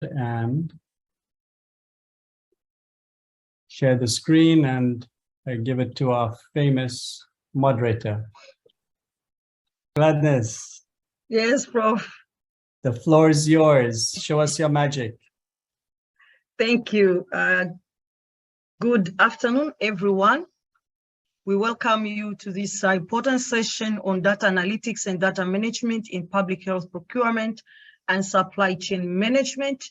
and share the screen and give it to our famous moderator. Gladness. Yes, Prof. The floor is yours. Show us your magic. Thank you. Good afternoon, everyone. We welcome you to this important session on data analytics and data management in public health procurement and supply chain management.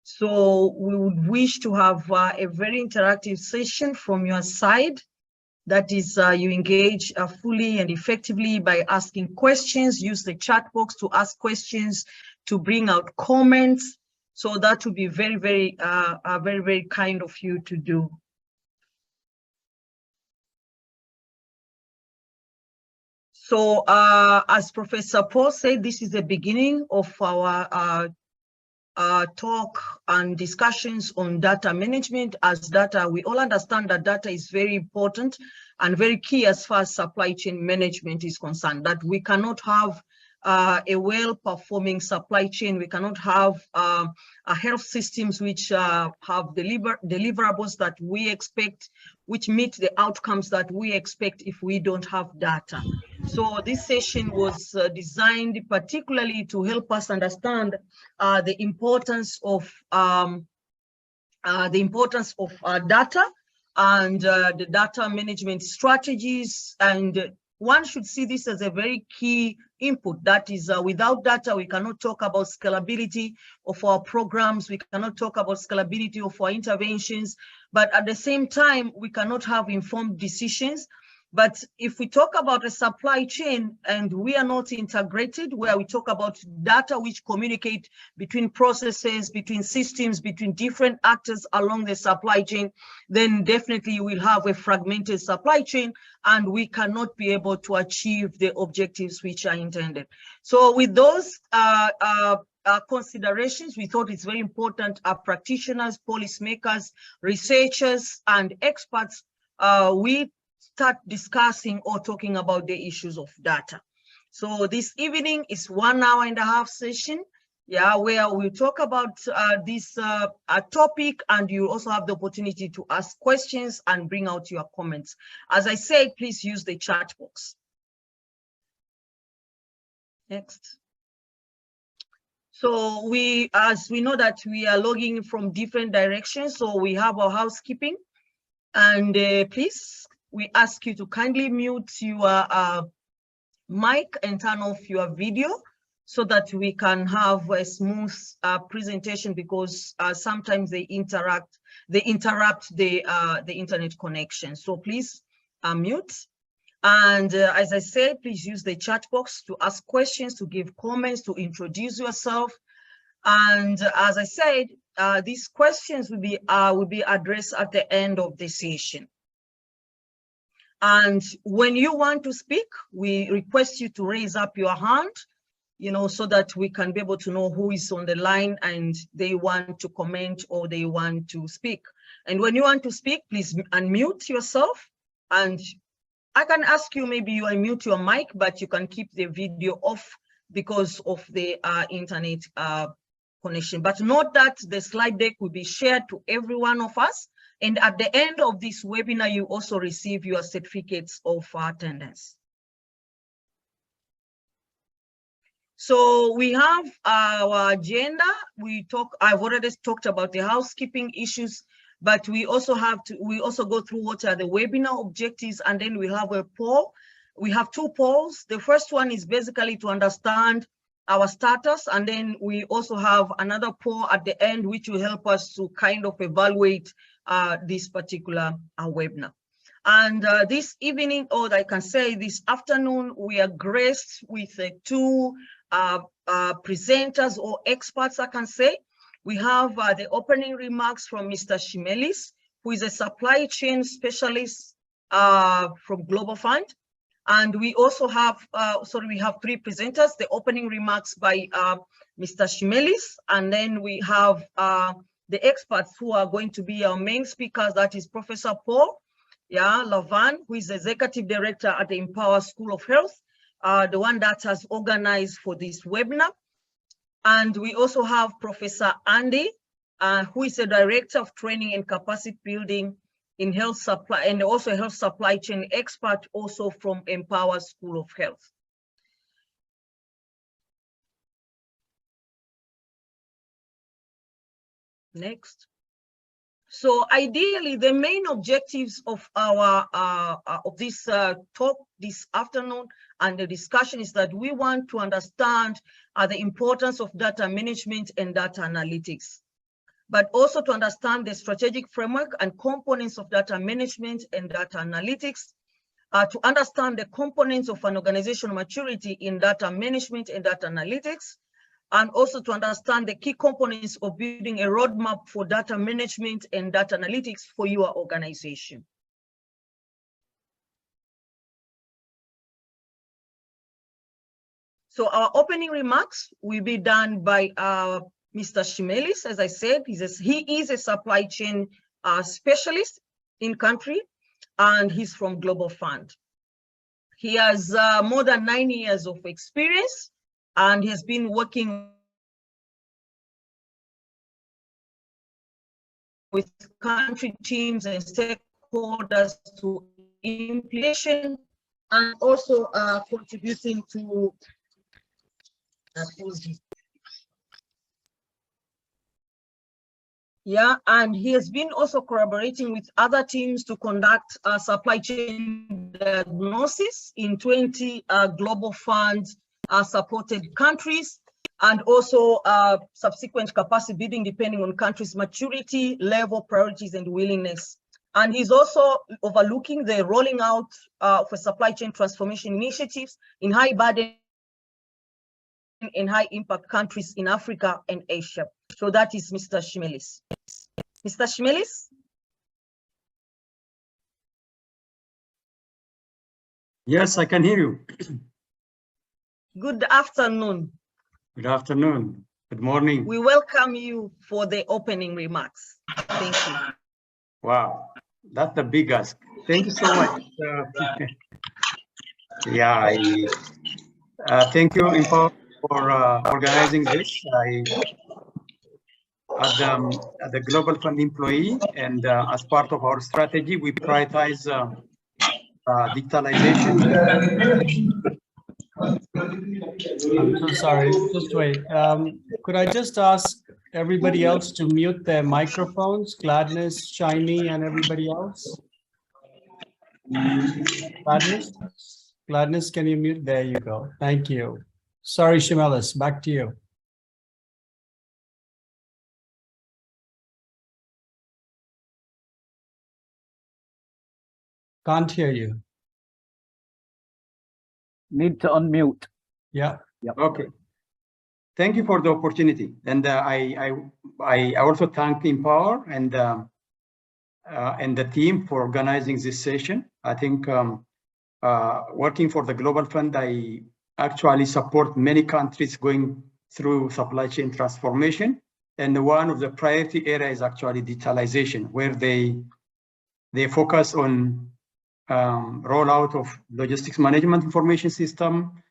So we would wish to have a very interactive session from your side. That is, you engage fully and effectively by asking questions, use the chat box to ask questions, to bring out comments. So that would be very, very kind of you to do. So as Professor Paul said, this is the beginning of our talk and discussions on data management. As data, we all understand that data is very important and very key as far as supply chain management is concerned, that we cannot have a well-performing supply chain. We cannot have health systems which have deliverables that we expect, which meet the outcomes that we expect if we don't have data. So this session was designed particularly to help us understand the importance of data and the data management strategies. And one should see this as a very key input. That is, without data, we cannot talk about scalability of our programs. We cannot talk about scalability of our interventions. But at the same time, we cannot have informed decisions. But if we talk about a supply chain and we are not integrated, where we talk about data which communicate between processes, between systems, between different actors along the supply chain, then definitely we'll have a fragmented supply chain and we cannot be able to achieve the objectives which are intended. So with those considerations, we thought it's very important our practitioners, policymakers, researchers, and experts, we start discussing or talking about the issues of data. So this evening is 1.5 hour session, where we'll talk about this topic, and you also have the opportunity to ask questions and bring out your comments. As I said, please use the chat box. Next. So as we know that we are logging from different directions, so we have our housekeeping, and please, we ask you to kindly mute your mic and turn off your video so that we can have a smooth presentation, because sometimes they interrupt the internet connection. So please mute. And as I said, please use the chat box to ask questions, to give comments, to introduce yourself. And as I said, these questions will be addressed at the end of the session. And when you want to speak, we request you to raise up your hand, so that we can be able to know who is on the line and they want to comment or they want to speak. And when you want to speak, please unmute yourself. And I can ask you, maybe you unmute your mic, but you can keep the video off because of the internet connection. But note that the slide deck will be shared to every one of us. And at the end of this webinar, you also receive your certificates of attendance. So we have our agenda. I've already talked about the housekeeping issues, but we also go through what are the webinar objectives, and then we have a poll. We have 2 polls. The first one is basically to understand our status, and then we also have another poll at the end, which will help us to kind of evaluate this particular webinar. And this evening, or I can say this afternoon, we are graced with 2 presenters or experts, I can say. We have the opening remarks from Mr. Shimelis, who is a supply chain specialist from Global Fund. And we also have, we have 3 presenters, the opening remarks by Mr. Shimelis, and then we have the experts who are going to be our main speakers. That is Professor Paul Lavan, who is Executive Director at the Empower School of Health, the one that has organized for this webinar. And we also have Professor Andy, who is a Director of Training and Capacity Building in Health Supply, and also a health supply chain expert, also from Empower School of Health. Next. So ideally, the main objectives of our this talk this afternoon and the discussion is that we want to understand the importance of data management and data analytics, but also to understand the strategic framework and components of data management and data analytics, to understand the components of an organizational maturity in data management and data analytics, and also to understand the key components of building a roadmap for data management and data analytics for your organization. So our opening remarks will be done by Mr. Shimelis. As I said, he is a supply chain specialist in country, and he's from Global Fund. He has more than 9 years of experience, and he has been working with country teams and stakeholders to implementation, and also contributing to and he has been also collaborating with other teams to conduct supply chain diagnosis in 20 Global Fund supported countries, and also subsequent capacity building depending on countries' maturity, level, priorities, and willingness. And he's also overlooking the rolling out for supply chain transformation initiatives in high burden and high impact countries in Africa and Asia. So that is Mr. Shimelis. Mr. Shimelis? Yes, I can hear you. Good afternoon. Good afternoon. Good morning. We welcome you for the opening remarks. Thank you. Wow, that's the big ask. Thank you so much. Thank you, Empower, for organizing this. As the Global Fund employee, and as part of our strategy, we prioritize digitalization. I'm so sorry, just wait. Could I just ask everybody else to mute their microphones? Gladness, Shiny, and everybody else? Gladness, can you mute? There you go. Thank you. Sorry, Shimelis, back to you. Can't hear you. Need to unmute. Yeah. Yep. Okay. Thank you for the opportunity, and I also thank Empower and the team for organizing this session. I think working for the Global Fund, I actually support many countries going through supply chain transformation, and one of the priority areas is actually digitalization, where they focus on rollout of logistics management information system,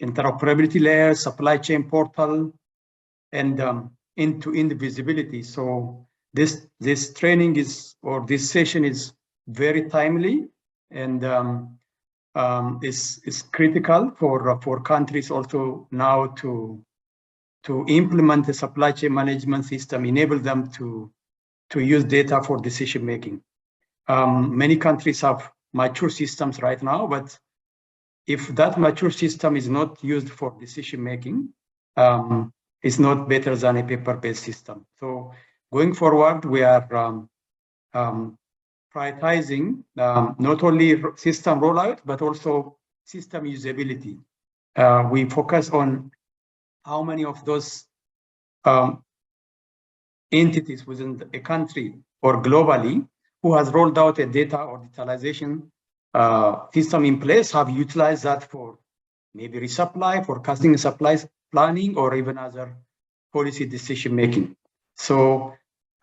interoperability layer, supply chain portal, and end-to-end visibility. So this training is, or this session is very timely, and is critical for countries also now to implement the supply chain management system, enable them to use data for decision making. Many countries have mature systems right now, but if that mature system is not used for decision making, it's not better than a paper-based system. So going forward, we are prioritizing not only system rollout, but also system usability. We focus on how many of those entities within a country or globally who has rolled out a data or digitalization system in place have utilized that for maybe resupply, forecasting supplies planning, or even other policy decision making. So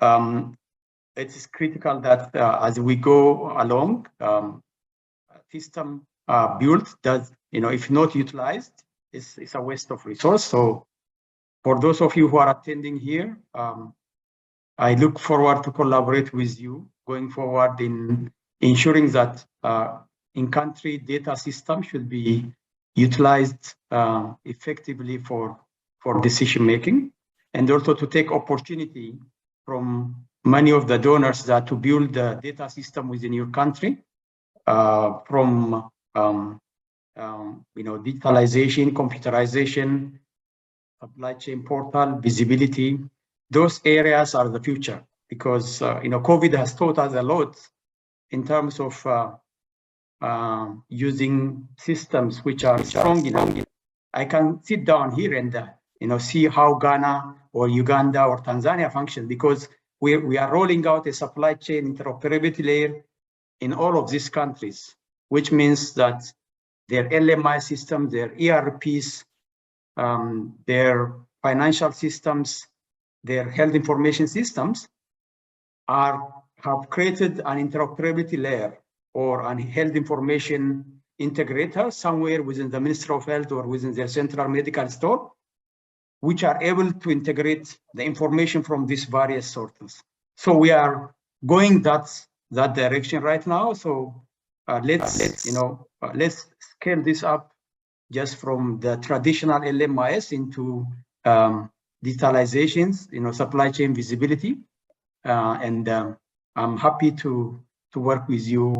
it is critical that as we go along, system built that, if not utilized, it's a waste of resource. So for those of you who are attending here, I look forward to collaborate with you going forward in ensuring that in-country data system should be utilized effectively for decision making, and also to take opportunity from many of the donors that to build the data system within your country, from digitalization, computerization, supply chain portal, visibility. Those areas are the future, because COVID has taught us a lot in terms of using systems which are strong enough. I can sit down here and see how Ghana or Uganda or Tanzania function, because we are rolling out a supply chain interoperability layer in all of these countries, which means that their LMI system, their ERPs, their financial systems, their health information systems have created an interoperability layer or an health information integrator somewhere within the Ministry of Health or within their central medical store, which are able to integrate the information from these various sources. So we are going that direction right now. So let's scale this up just from the traditional LMIS into digitalizations, supply chain visibility, and I'm happy to work with you.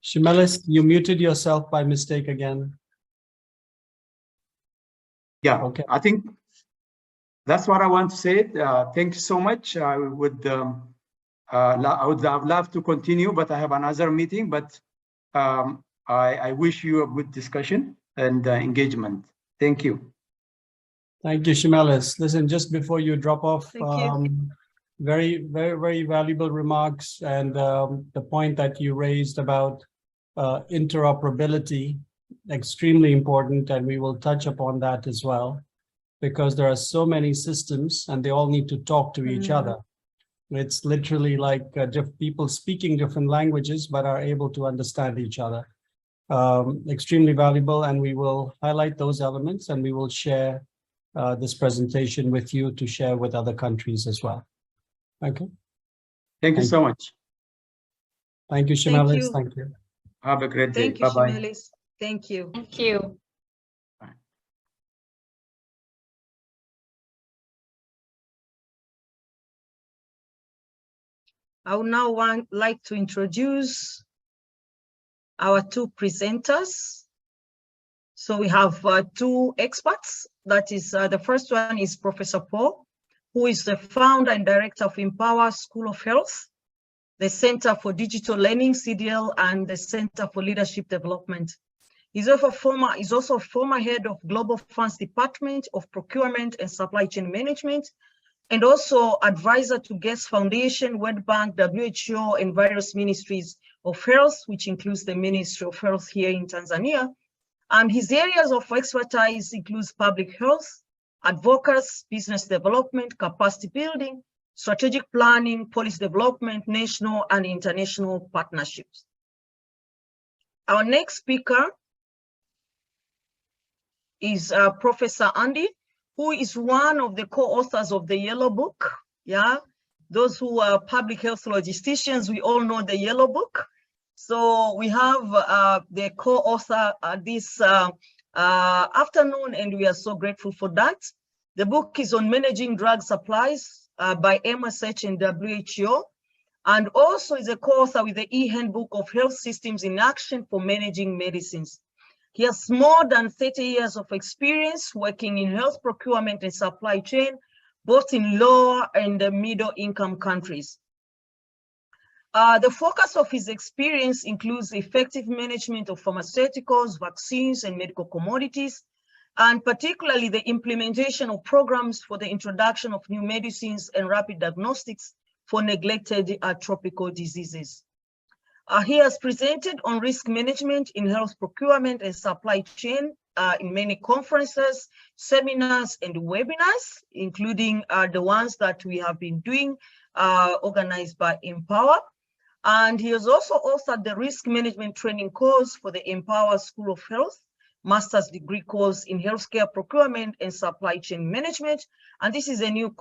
Shimelis, you muted yourself by mistake again. Yeah, okay. I think that's what I want to say. Thank you so much. I would have loved to continue, but I have another meeting. But I wish you a good discussion and engagement. Thank you. Thank you, Shimelis. Listen, just before you drop off, very, very, very valuable remarks, and the point that you raised about interoperability, extremely important, and we will touch upon that as well, because there are so many systems and they all need to talk to each other. It's literally like people speaking different languages but are able to understand each other. Extremely valuable, and we will highlight those elements, and we will share this presentation with you to share with other countries as well. Okay. Thank you so much. Thank you, Shimelis. Thank you. Have a great day. Thank you, Bye-bye. Shimelis. Thank you. Thank you. I would now like to introduce our two presenters. So we have two experts. That is, the first one is Professor Paul, who is the founder and director of Empower School of Health, the Center for Digital Learning, CDL, and the Center for Leadership Development. He's also a former head of Global Funds Department of Procurement and Supply Chain Management, and also advisor to Gates Foundation, World Bank, WHO, and various ministries of health, which includes the Ministry of Health here in Tanzania. And his areas of expertise includes public health, advocacy, business development, capacity building, strategic planning, policy development, national and international partnerships. Our next speaker is Professor Andy, who is one of the co-authors of the Yellow Book. Yeah, those who are public health logisticians, we all know the Yellow Book. So we have the co-author this afternoon, and we are so grateful for that. The book is on managing drug supplies by MSH and WHO, and also is a co-author with the e-handbook of health systems in action for managing medicines. He has more than 30 years of experience working in health procurement and supply chain, both in lower and middle income countries. The focus of his experience includes effective management of pharmaceuticals, vaccines, and medical commodities, and particularly the implementation of programs for the introduction of new medicines and rapid diagnostics for neglected tropical diseases. He has presented on risk management in health procurement and supply chain in many conferences, seminars, and webinars, including the ones that we have been doing, organized by Empower. And he has also authored the risk management training course for the Empower School of Health, master's degree course in healthcare procurement and supply chain management. And this is a new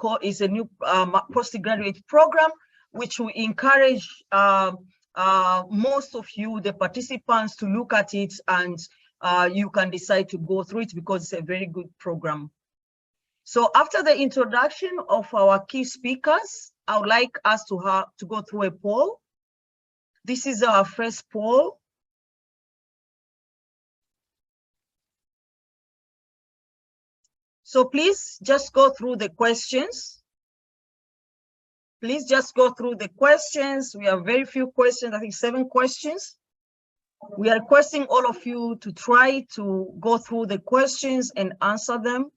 postgraduate program, which we encourage most of you, the participants, to look at it, and you can decide to go through it because it's a very good program. So after the introduction of our key speakers, I would like us to go through a poll. This is our first poll. So please just go through the questions. Please just go through the questions. We have very few questions, I think 7 questions. We are requesting all of you to try to go through the questions and answer them.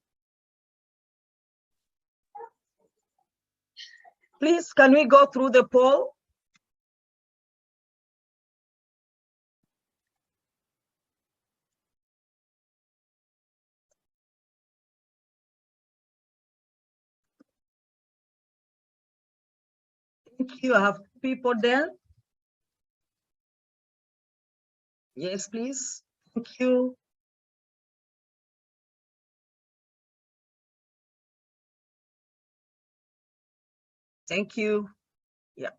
Please, can we go through the poll? Thank you. I have people there. Yes, please. Thank you. Thank you. Yeah.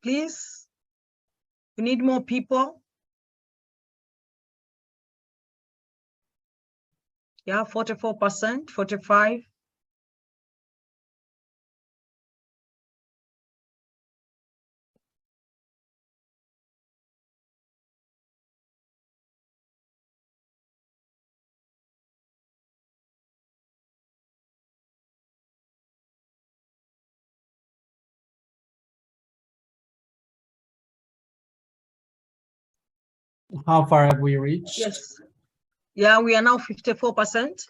Please, we need more people. Yeah, 44%, 45%. How far have we reached? Yes. Yeah, we are now 54%.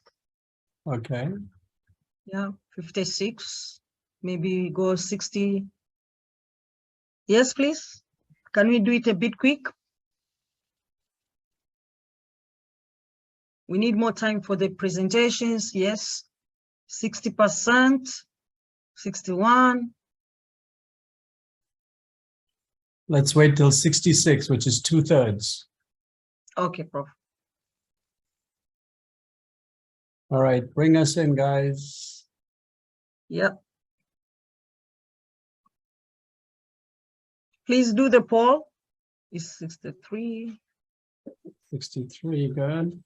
Okay. Yeah, 56. Maybe go 60. Yes, please. Can we do it a bit quick? We need more time for the presentations. Yes. 60%, 61. Let's wait till 66, which is 2/3. Okay, Prof. All right, bring us in, guys. Yep. Please do the poll. It's 63. 63, good.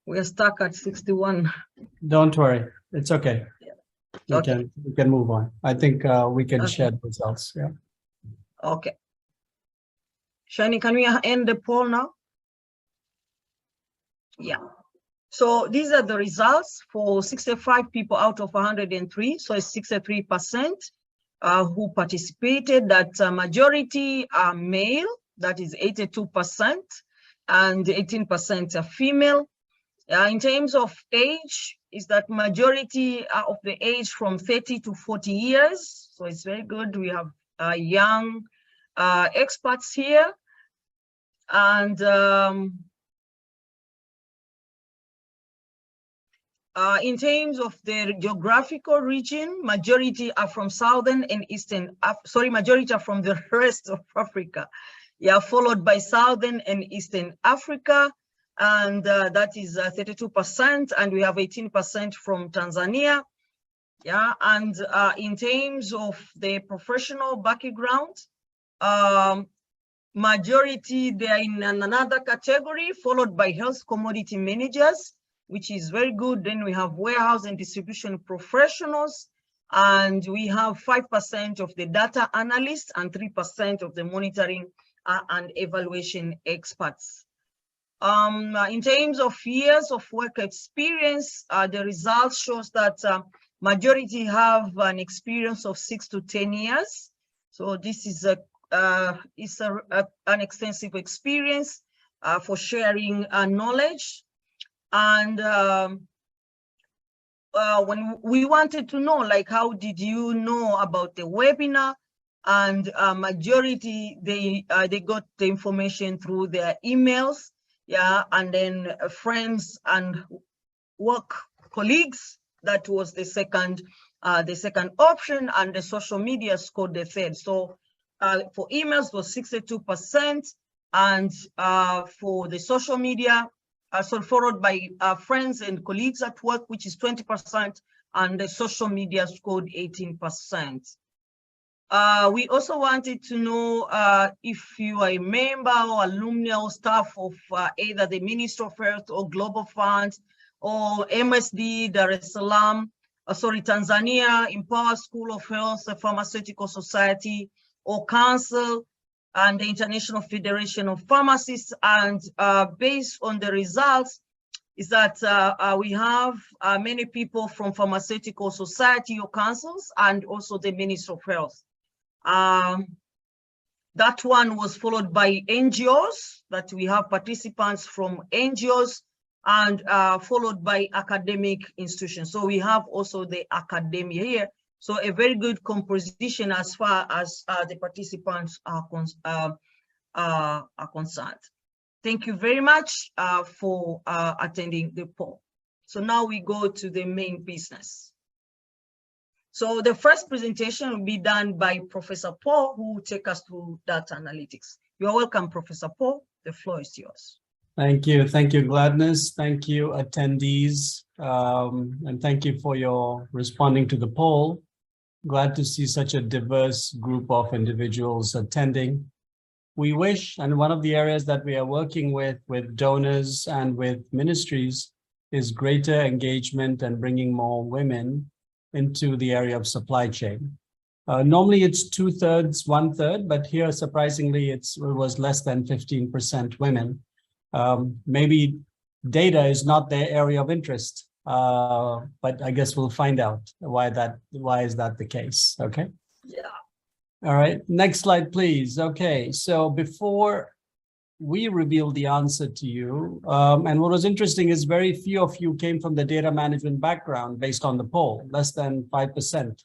We are stuck at 61. Don't worry, it's okay. Yeah. Okay. We can move on. I think we can Okay. share the results. Yeah. Okay. Shani, can we end the poll now? Yeah. So these are the results for 65 people out of 103. So it's 63% who participated. That majority are male, that is 82%, and 18% are female. In terms of age, is that majority of the age from 30 to 40 years. So it's very good. We have young experts here. And in terms of the geographical region, majority are from Southern and Eastern, majority are from the rest of Africa. Yeah, followed by Southern and Eastern Africa. And that is 32%, and we have 18% from Tanzania. Yeah, and in terms of the professional background, majority they're in another category, followed by health commodity managers, which is very good. Then we have warehouse and distribution professionals, and we have 5% of the data analysts and 3% of the monitoring and evaluation experts. In terms of years of work experience, the results shows that majority have an experience of 6 to 10 years. So this is an extensive experience for sharing knowledge. And when we wanted to know, like, how did you know about the webinar? And majority, they got the information through their emails, yeah, and then friends and work colleagues. That was the second option, and the social media scored the third. So for emails was 62%, and for the social media, so followed by friends and colleagues at work, which is 20%, and the social media scored 18%. We also wanted to know if you are a member or alumni or staff of either the Ministry of Health or Global Fund or MSD, Dar es Salaam, Tanzania, Empower School of Health, the Pharmaceutical Society, or Council, and the International Federation of Pharmacists. And based on the results, is that we have many people from Pharmaceutical Society or councils, and also the Ministry of Health. That one was followed by NGOs, that we have participants from NGOs, and followed by academic institutions. So we have also the academia here. So a very good composition as far as the participants are concerned. Thank you very much for attending the poll. So now we go to the main business. So the first presentation will be done by Professor Paul, who will take us through data analytics. You are welcome, Professor Paul. The floor is yours. Thank you, Gladness. Thank you, attendees, and thank you for your responding to the poll. Glad to see such a diverse group of individuals attending. We wish, and one of the areas that we are working with donors and with ministries, is greater engagement and bringing more women into the area of supply chain. Normally it's 2/3, 1/3, but here surprisingly it was less than 15% women. Maybe data is not their area of interest, but I guess we'll find out why is that the case. Okay. Yeah. All right, next slide, please. Okay, so before we reveal the answer to you, and what was interesting is very few of you came from the data management background based on the poll, less than 5%.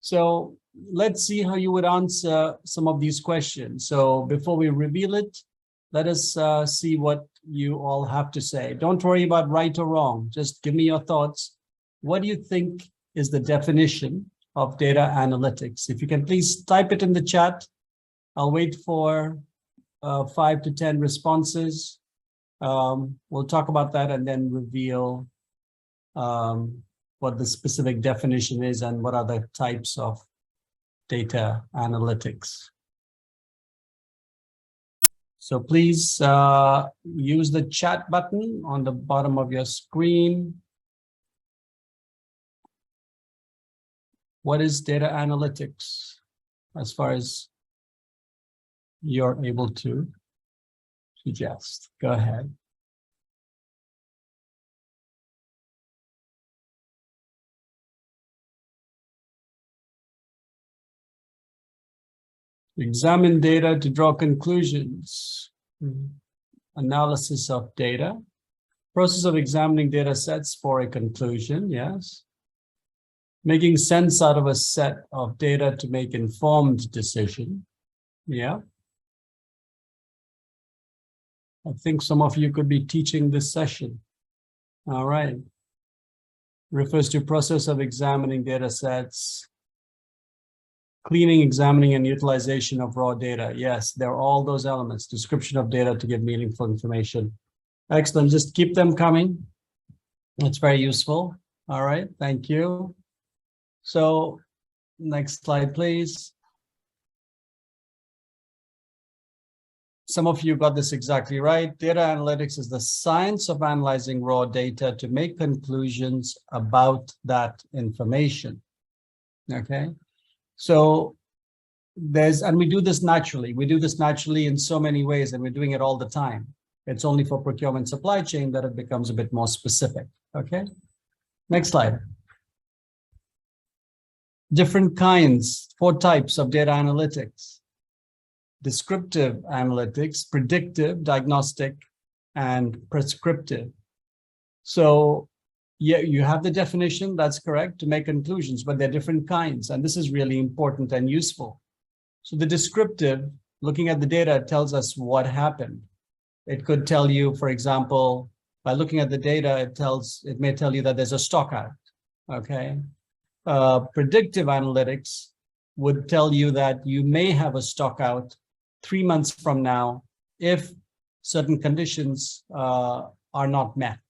So let's see how you would answer some of these questions. So before we reveal it, let us see what you all have to say. Don't worry about right or wrong, just give me your thoughts. What do you think is the definition of data analytics? If you can please type it in the chat. I'll wait for 5 to 10 responses. We'll talk about that and then reveal what the specific definition is and what are the types of data analytics. So please use the chat button on the bottom of your screen. What is data analytics as far as you're able to suggest? Go ahead. Examine data to draw conclusions. Analysis of data. Process of examining data sets for a conclusion, yes. Making sense out of a set of data to make informed decision. Yeah. I think some of you could be teaching this session. All right. Refers to process of examining data sets. Cleaning, examining, and utilization of raw data. Yes, there are all those elements. Description of data to give meaningful information. Excellent. Just keep them coming. It's very useful. All right. Thank you. So next slide, please. Some of you got this exactly right. Data analytics is the science of analyzing raw data to make conclusions about that information. Okay. So and we do this naturally. We do this naturally in so many ways, and we're doing it all the time. It's only for procurement supply chain that it becomes a bit more specific. Okay. Next slide. Different kinds, 4 types of data analytics. Descriptive analytics, predictive, diagnostic, and prescriptive. So Yeah, you have the definition, that's correct, to make conclusions, but they're different kinds. And this is really important and useful. So the descriptive, looking at the data, tells us what happened. It could tell you, for example, by looking at the data, it may tell you that there's a stock out, okay? Predictive analytics would tell you that you may have a stock out 3 months from now if certain conditions are not met.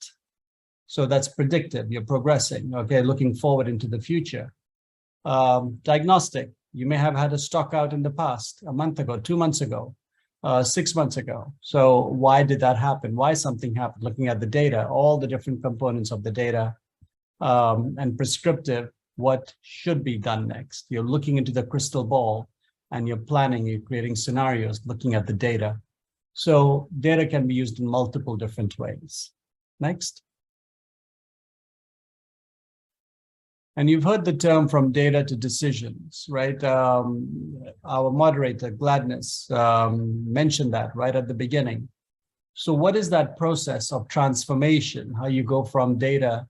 So that's predictive, you're progressing, okay, looking forward into the future. Diagnostic, you may have had a stock out in the past, a month ago, 2 months ago, 6 months ago. So why did that happen? Why something happened? Looking at the data, all the different components of the data. And prescriptive, what should be done next? You're looking into the crystal ball and you're planning, you're creating scenarios, looking at the data. So data can be used in multiple different ways. Next. And you've heard the term from data to decisions, right? Our moderator, Gladness, mentioned that right at the beginning. So what is that process of transformation? How you go from data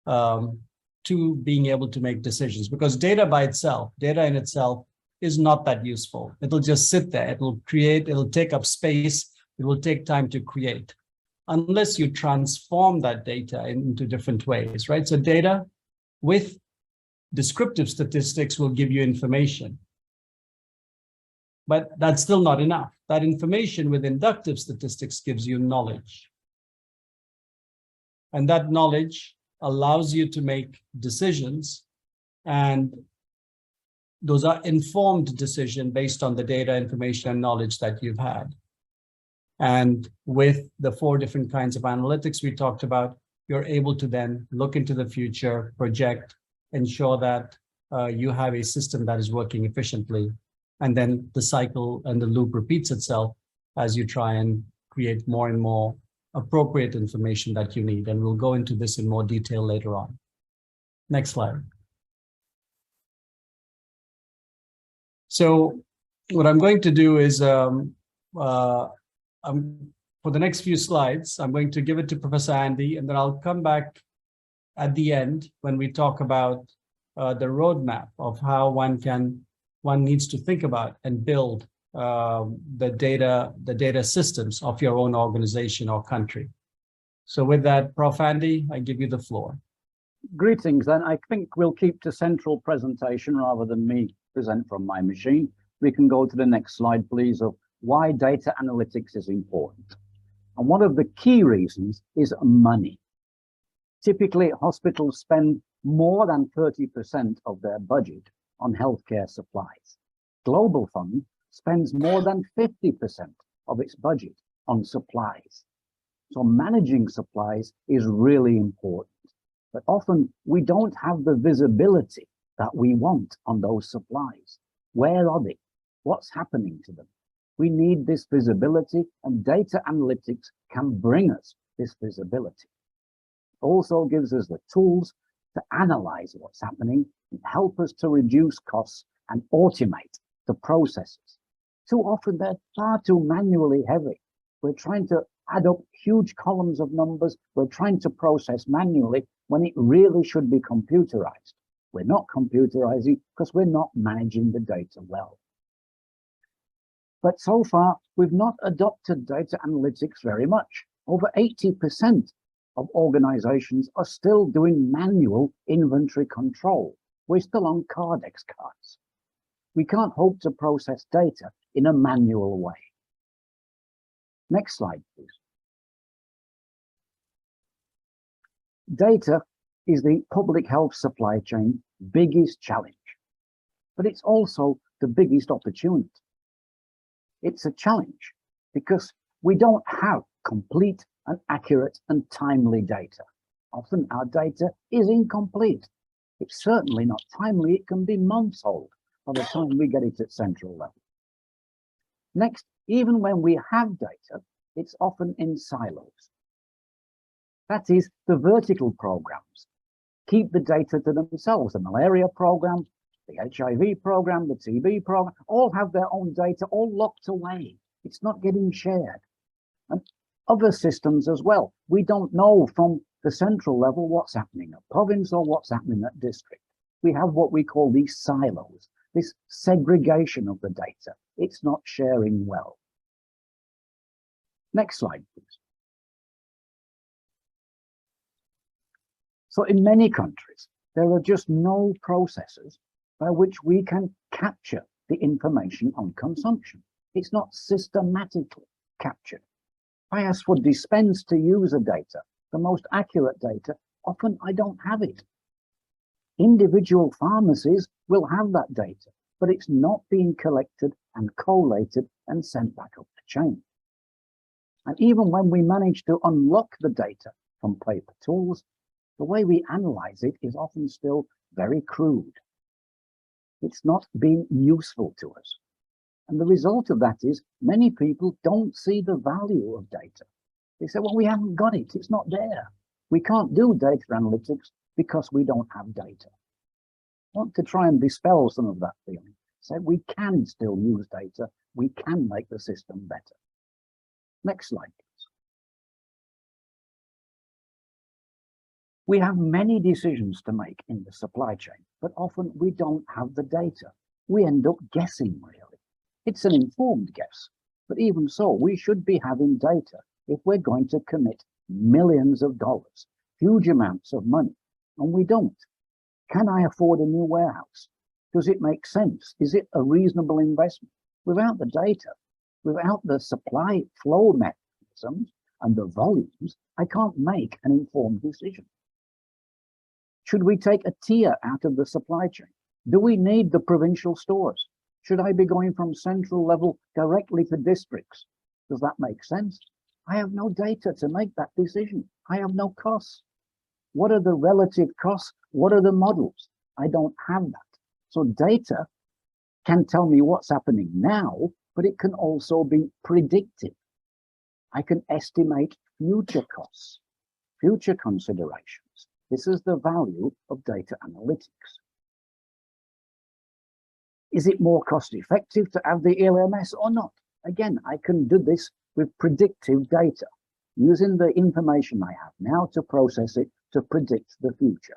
to being able to make decisions? Because data in itself is not that useful. It'll just sit there. It'll create, it'll take up space. It will take time to create unless you transform that data into different ways, right? So data with descriptive statistics will give you information, but that's still not enough. That information with inductive statistics gives you knowledge. And that knowledge allows you to make decisions, and those are informed decisions based on the data, information, and knowledge that you've had. And with the 4 different kinds of analytics we talked about, you're able to then look into the future, project, ensure that you have a system that is working efficiently. And then the cycle and the loop repeats itself as you try and create more and more appropriate information that you need. And we'll go into this in more detail later on. Next slide. So what I'm going to do is, for the next few slides, I'm going to give it to Professor Andy, and then I'll come back at the end when we talk about the roadmap of how one needs to think about and build the data systems of your own organization or country. So with that, Prof. Andy, I give you the floor. Greetings, then. I think we'll keep to central presentation rather than me present from my machine. We can go to the next slide, please, of why data analytics is important. And one of the key reasons is money. Typically, hospitals spend more than 30% of their budget on healthcare supplies. Global Fund spends more than 50% of its budget on supplies. So managing supplies is really important. But often we don't have the visibility that we want on those supplies. Where are they? What's happening to them? We need this visibility, and data analytics can bring us this visibility. It also gives us the tools to analyze what's happening and help us to reduce costs and automate the processes. Too often they're far too manually heavy. We're trying to add up huge columns of numbers. We're trying to process manually when it really should be computerized. We're not computerizing because we're not managing the data well. But so far, we've not adopted data analytics very much. Over 80% of organizations are still doing manual inventory control. We're still on Cardex cards. We can't hope to process data in a manual way. Next slide, please. Data is the public health supply chain biggest challenge, but it's also the biggest opportunity. It's a challenge because we don't have complete and accurate and timely data. Often our data is incomplete. It's certainly not timely. It can be months old by the time we get it at central level. Next, even when we have data, it's often in silos. That is, the vertical programs keep the data to themselves. The malaria program, the HIV program, the TB program, all have their own data, all locked away. It's not getting shared. And other systems as well. We don't know from the central level, what's happening at province or what's happening at district. We have what we call these silos, this segregation of the data. It's not sharing well. Next slide, please. So in many countries, there are just no processes by which we can capture the information on consumption. It's not systematically captured. I ask for dispense to user data, the most accurate data. Often I don't have it. Individual pharmacies will have that data, but it's not being collected and collated and sent back up the chain. And even when we manage to unlock the data from paper tools, the way we analyze it is often still very crude. It's not being useful to us. And the result of that is many people don't see the value of data. They say, well, we haven't got it. It's not there. We can't do data analytics because we don't have data. I want to try and dispel some of that feeling. Say we can still use data. We can make the system better. Next slide, please. We have many decisions to make in the supply chain, but often we don't have the data. We end up guessing, really. It's an informed guess, but even so, we should be having data if we're going to commit millions of dollars, huge amounts of money, and we don't. Can I afford a new warehouse? Does it make sense? Is it a reasonable investment? Without the data, without the supply flow mechanisms and the volumes, I can't make an informed decision. Should we take a tier out of the supply chain? Do we need the provincial stores? Should I be going from central level directly to districts? Does that make sense? I have no data to make that decision. I have no costs. What are the relative costs? What are the models? I don't have that. So data can tell me what's happening now, but it can also be predictive. I can estimate future costs, future considerations. This is the value of data analytics. Is it more cost effective to have the LMS or not? Again, I can do this with predictive data, using the information I have now to process it to predict the future.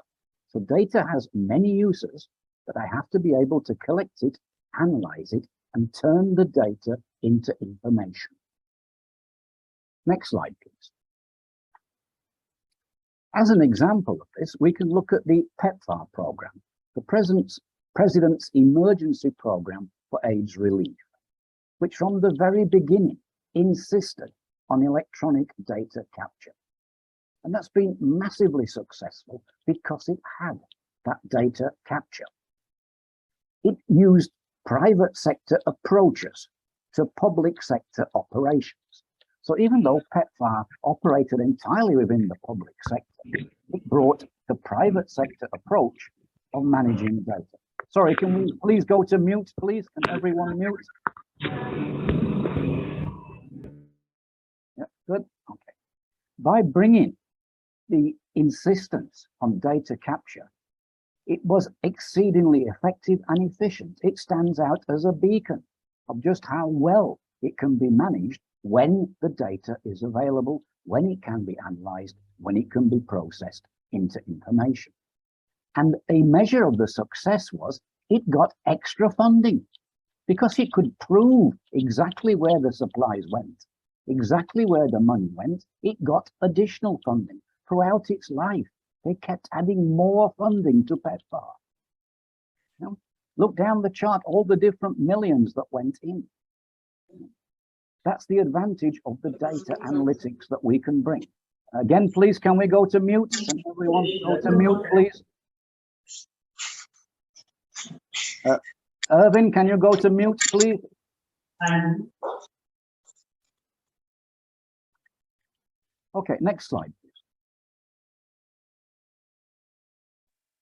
So data has many uses, but I have to be able to collect it, analyze it, and turn the data into information. Next slide, please. As an example of this, we can look at the PEPFAR program, the President's Emergency Program for AIDS Relief, which from the very beginning insisted on electronic data capture. And that's been massively successful because it had that data capture. It used private sector approaches to public sector operations. So even though PEPFAR operated entirely within the public sector, it brought the private sector approach of managing data. Sorry, can we please go to mute, please? Can everyone mute? Yeah, good, okay. By bringing the insistence on data capture, it was exceedingly effective and efficient. It stands out as a beacon of just how well it can be managed when the data is available, when it can be analyzed, when it can be processed into information. And a measure of the success was it got extra funding because it could prove exactly where the supplies went, exactly where the money went. It got additional funding throughout its life. They kept adding more funding to PEPFAR. You know, look down the chart, all the different millions that went in. That's the advantage of the data analytics that we can bring. Again, please, can we go to mute? Can everyone go to mute, please? Irvin, can you go to mute, please? Okay, next slide, please.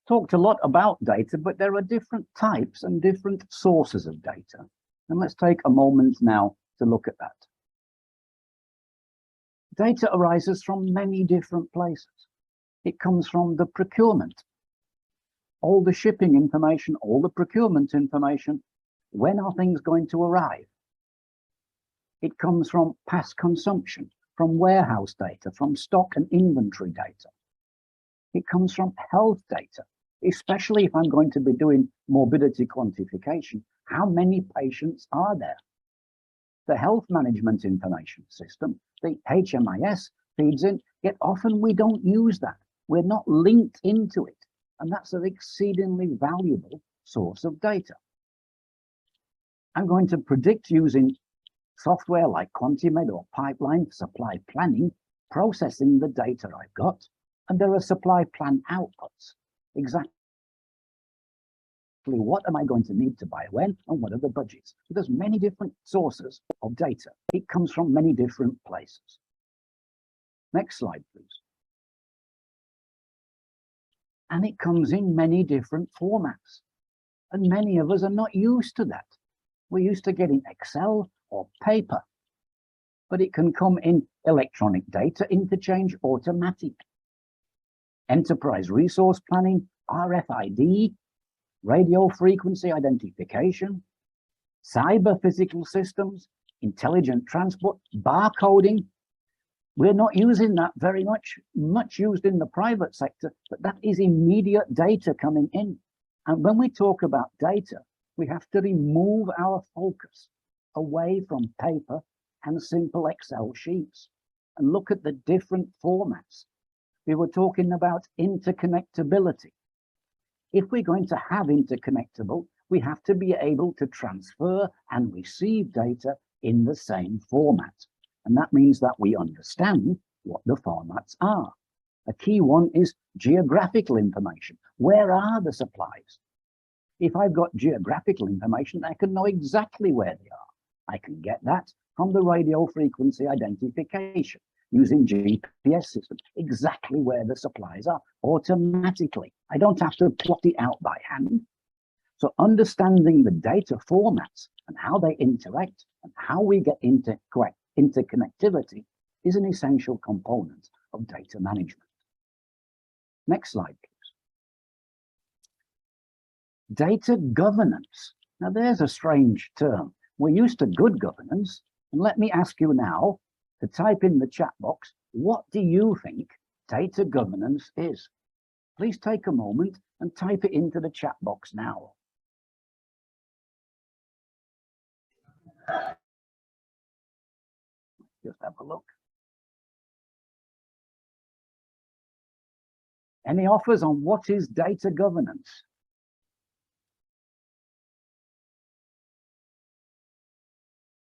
Talked a lot about data, but there are different types and different sources of data. And let's take a moment now to look at that. Data arises from many different places. It comes from the procurement, all the shipping information, all the procurement information. When are things going to arrive? It comes from past consumption, from warehouse data, from stock and inventory data. It comes from health data, especially if I'm going to be doing morbidity quantification. How many patients are there? The health management information system, the HMIS, feeds in, yet often we don't use that. We're not linked into it. And that's an exceedingly valuable source of data. I'm going to predict using software like Quantimed or Pipeline for supply planning, processing the data I've got, and there are supply plan outputs. Exactly what am I going to need to buy when, and what are the budgets? So there's many different sources of data. It comes from many different places. Next slide, please. And it comes in many different formats. And many of us are not used to that. We're used to getting Excel or paper, but it can come in electronic data interchange, automatic, enterprise resource planning, RFID, radio frequency identification, cyber physical systems, intelligent transport, barcoding. We're not using that very much used in the private sector, but that is immediate data coming in. And when we talk about data, we have to remove our focus away from paper and simple Excel sheets and look at the different formats. We were talking about interconnectability. If we're going to have interconnectable, we have to be able to transfer and receive data in the same format. And that means that we understand what the formats are. A key one is geographical information. Where are the supplies? If I've got geographical information, I can know exactly where they are. I can get that from the radio frequency identification using GPS system, exactly where the supplies are automatically. I don't have to plot it out by hand. So understanding the data formats and how they interact and how we get interconnectivity is an essential component of data management. Next slide, please. Data governance. Now there's a strange term. We're used to good governance. And let me ask you now to type in the chat box, what do you think data governance is? Please take a moment and type it into the chat box now. Just have a look. Any offers on what is data governance?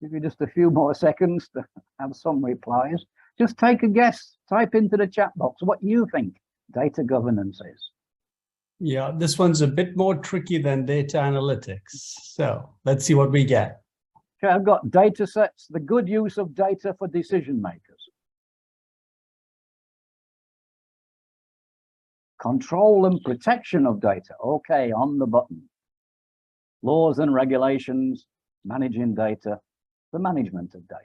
Give you just a few more seconds to have some replies. Just take a guess, type into the chat box what you think data governance is. Yeah, this one's a bit more tricky than data analytics. So let's see what we get. Okay, I've got data sets, the good use of data for decision makers. Control and protection of data. Okay, on the button. Laws and regulations, managing data, the management of data.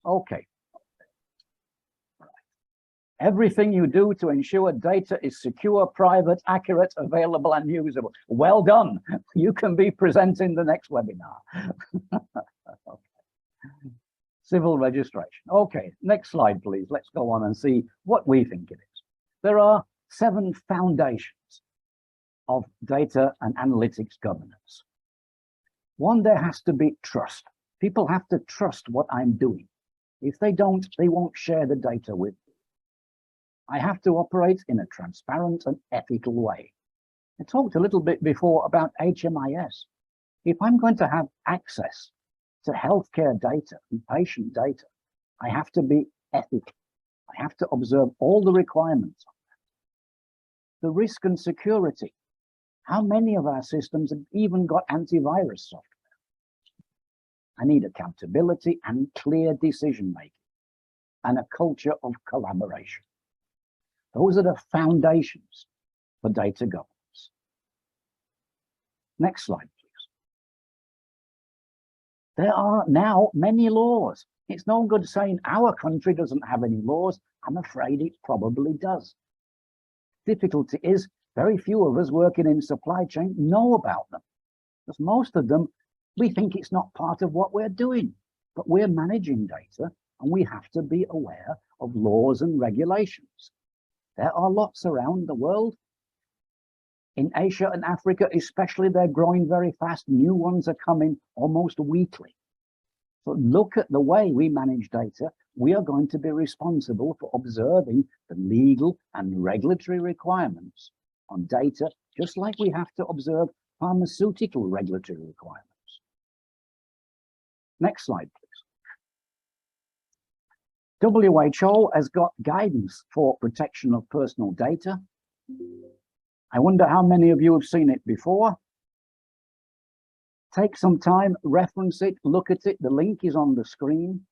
Okay. Everything you do to ensure data is secure, private, accurate, available, and usable. Well done. You can be presenting the next webinar. Okay. Civil registration. Okay, next slide, please. Let's go on and see what we think it is. There are 7 foundations of data and analytics governance. One, there has to be trust. People have to trust what I'm doing. If they don't, they won't share the data with me. I have to operate in a transparent and ethical way. I talked a little bit before about HMIS. If I'm going to have access to healthcare data and patient data, I have to be ethical. I have to observe all the requirements of that. The risk and security. How many of our systems have even got antivirus software? I need accountability and clear decision making and a culture of collaboration. Those are the foundations for data governance. Next slide, please. There are now many laws. It's no good saying our country doesn't have any laws. I'm afraid it probably does. Difficulty is very few of us working in supply chain know about them, because most of them, we think it's not part of what we're doing, but we're managing data and we have to be aware of laws and regulations. There are lots around the world. In Asia and Africa especially, they're growing very fast. New ones are coming almost weekly. So look at the way we manage data. We are going to be responsible for observing the legal and regulatory requirements on data, just like we have to observe pharmaceutical regulatory requirements. Next slide, please. WHO has got guidance for protection of personal data. I wonder how many of you have seen it before. Take some time, reference it, look at it. The link is on the screen.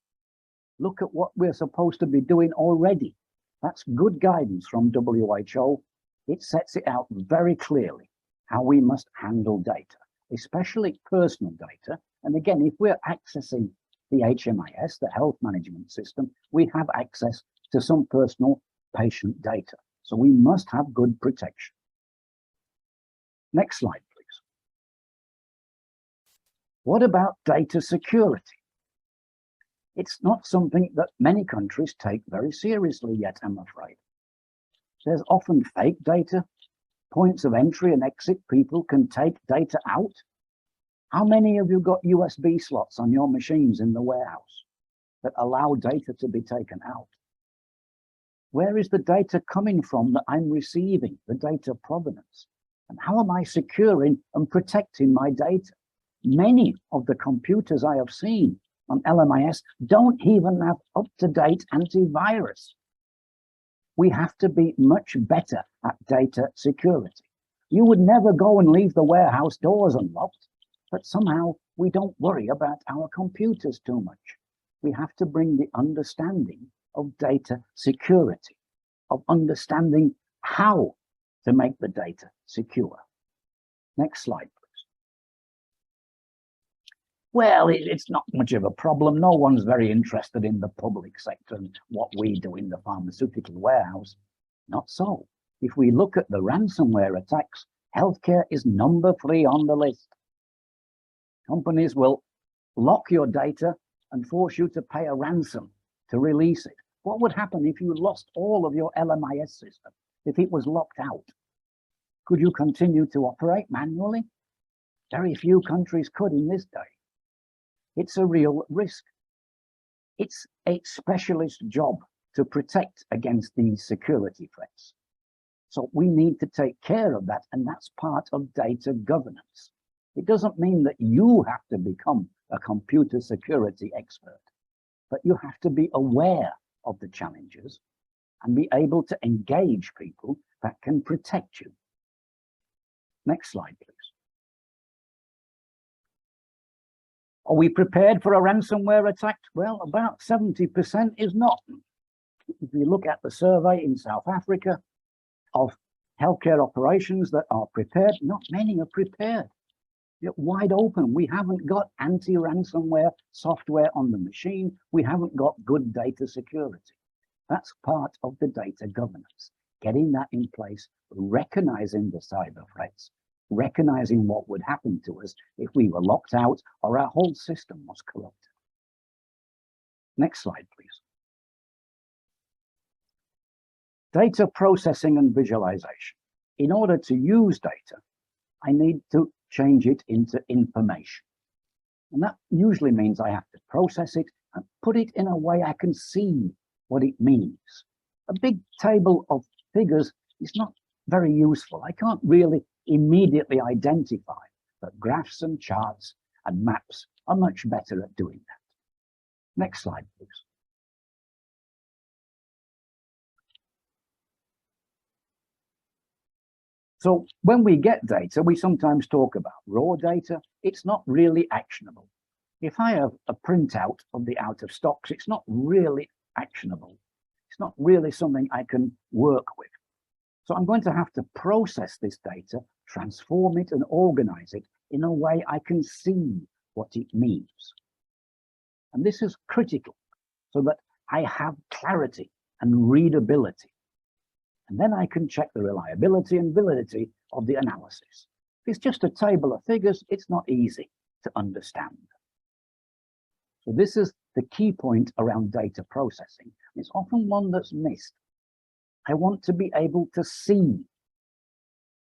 Look at what we're supposed to be doing already. That's good guidance from WHO. It sets it out very clearly how we must handle data, especially personal data. And again, if we're accessing the HMIS, the health management system, we have access to some personal patient data. So we must have good protection. Next slide, please. What about data security? It's not something that many countries take very seriously yet, I'm afraid. There's often fake data, points of entry and exit. People can take data out. How many of you got USB slots on your machines in the warehouse that allow data to be taken out? Where is the data coming from that I'm receiving, the data provenance? And how am I securing and protecting my data? Many of the computers I have seen on LMIS don't even have up-to-date antivirus. We have to be much better at data security. You would never go and leave the warehouse doors unlocked, but somehow we don't worry about our computers too much. We have to bring the understanding of data security, of understanding how to make the data secure. Next slide, please. Well, it's not much of a problem. No one's very interested in the public sector and what we do in the pharmaceutical warehouse. Not so. If we look at the ransomware attacks, healthcare is number 3 on the list. Companies will lock your data and force you to pay a ransom to release it. What would happen if you lost all of your LMIS system, if it was locked out? Could you continue to operate manually? Very few countries could in this day. It's a real risk. It's a specialist job to protect against these security threats. So we need to take care of that, and that's part of data governance. It doesn't mean that you have to become a computer security expert, but you have to be aware of the challenges and be able to engage people that can protect you. Next slide, please. Are we prepared for a ransomware attack? Well, about 70% is not. If you look at the survey in South Africa of healthcare operations that are prepared, not many are prepared. They're wide open. We haven't got anti-ransomware software on the machine. We haven't got good data security. That's part of the data governance. Getting that in place, recognizing the cyber threats, recognizing what would happen to us if we were locked out or our whole system was corrupted. Next slide, please. Data processing and visualization. In order to use data, I need to change it into information. And that usually means I have to process it and put it in a way I can see what it means. A big table of figures is not very useful. I can't really immediately identify, but graphs and charts and maps are much better at doing that. Next slide, please. So when we get data, we sometimes talk about raw data. It's not really actionable. If I have a printout of the out of stocks, it's not really actionable. It's not really something I can work with. So I'm going to have to process this data, transform it and organize it in a way I can see what it means. And this is critical so that I have clarity and readability. And then I can check the reliability and validity of the analysis. If it's just a table of figures, it's not easy to understand. So this is the key point around data processing. It's often one that's missed. I want to be able to see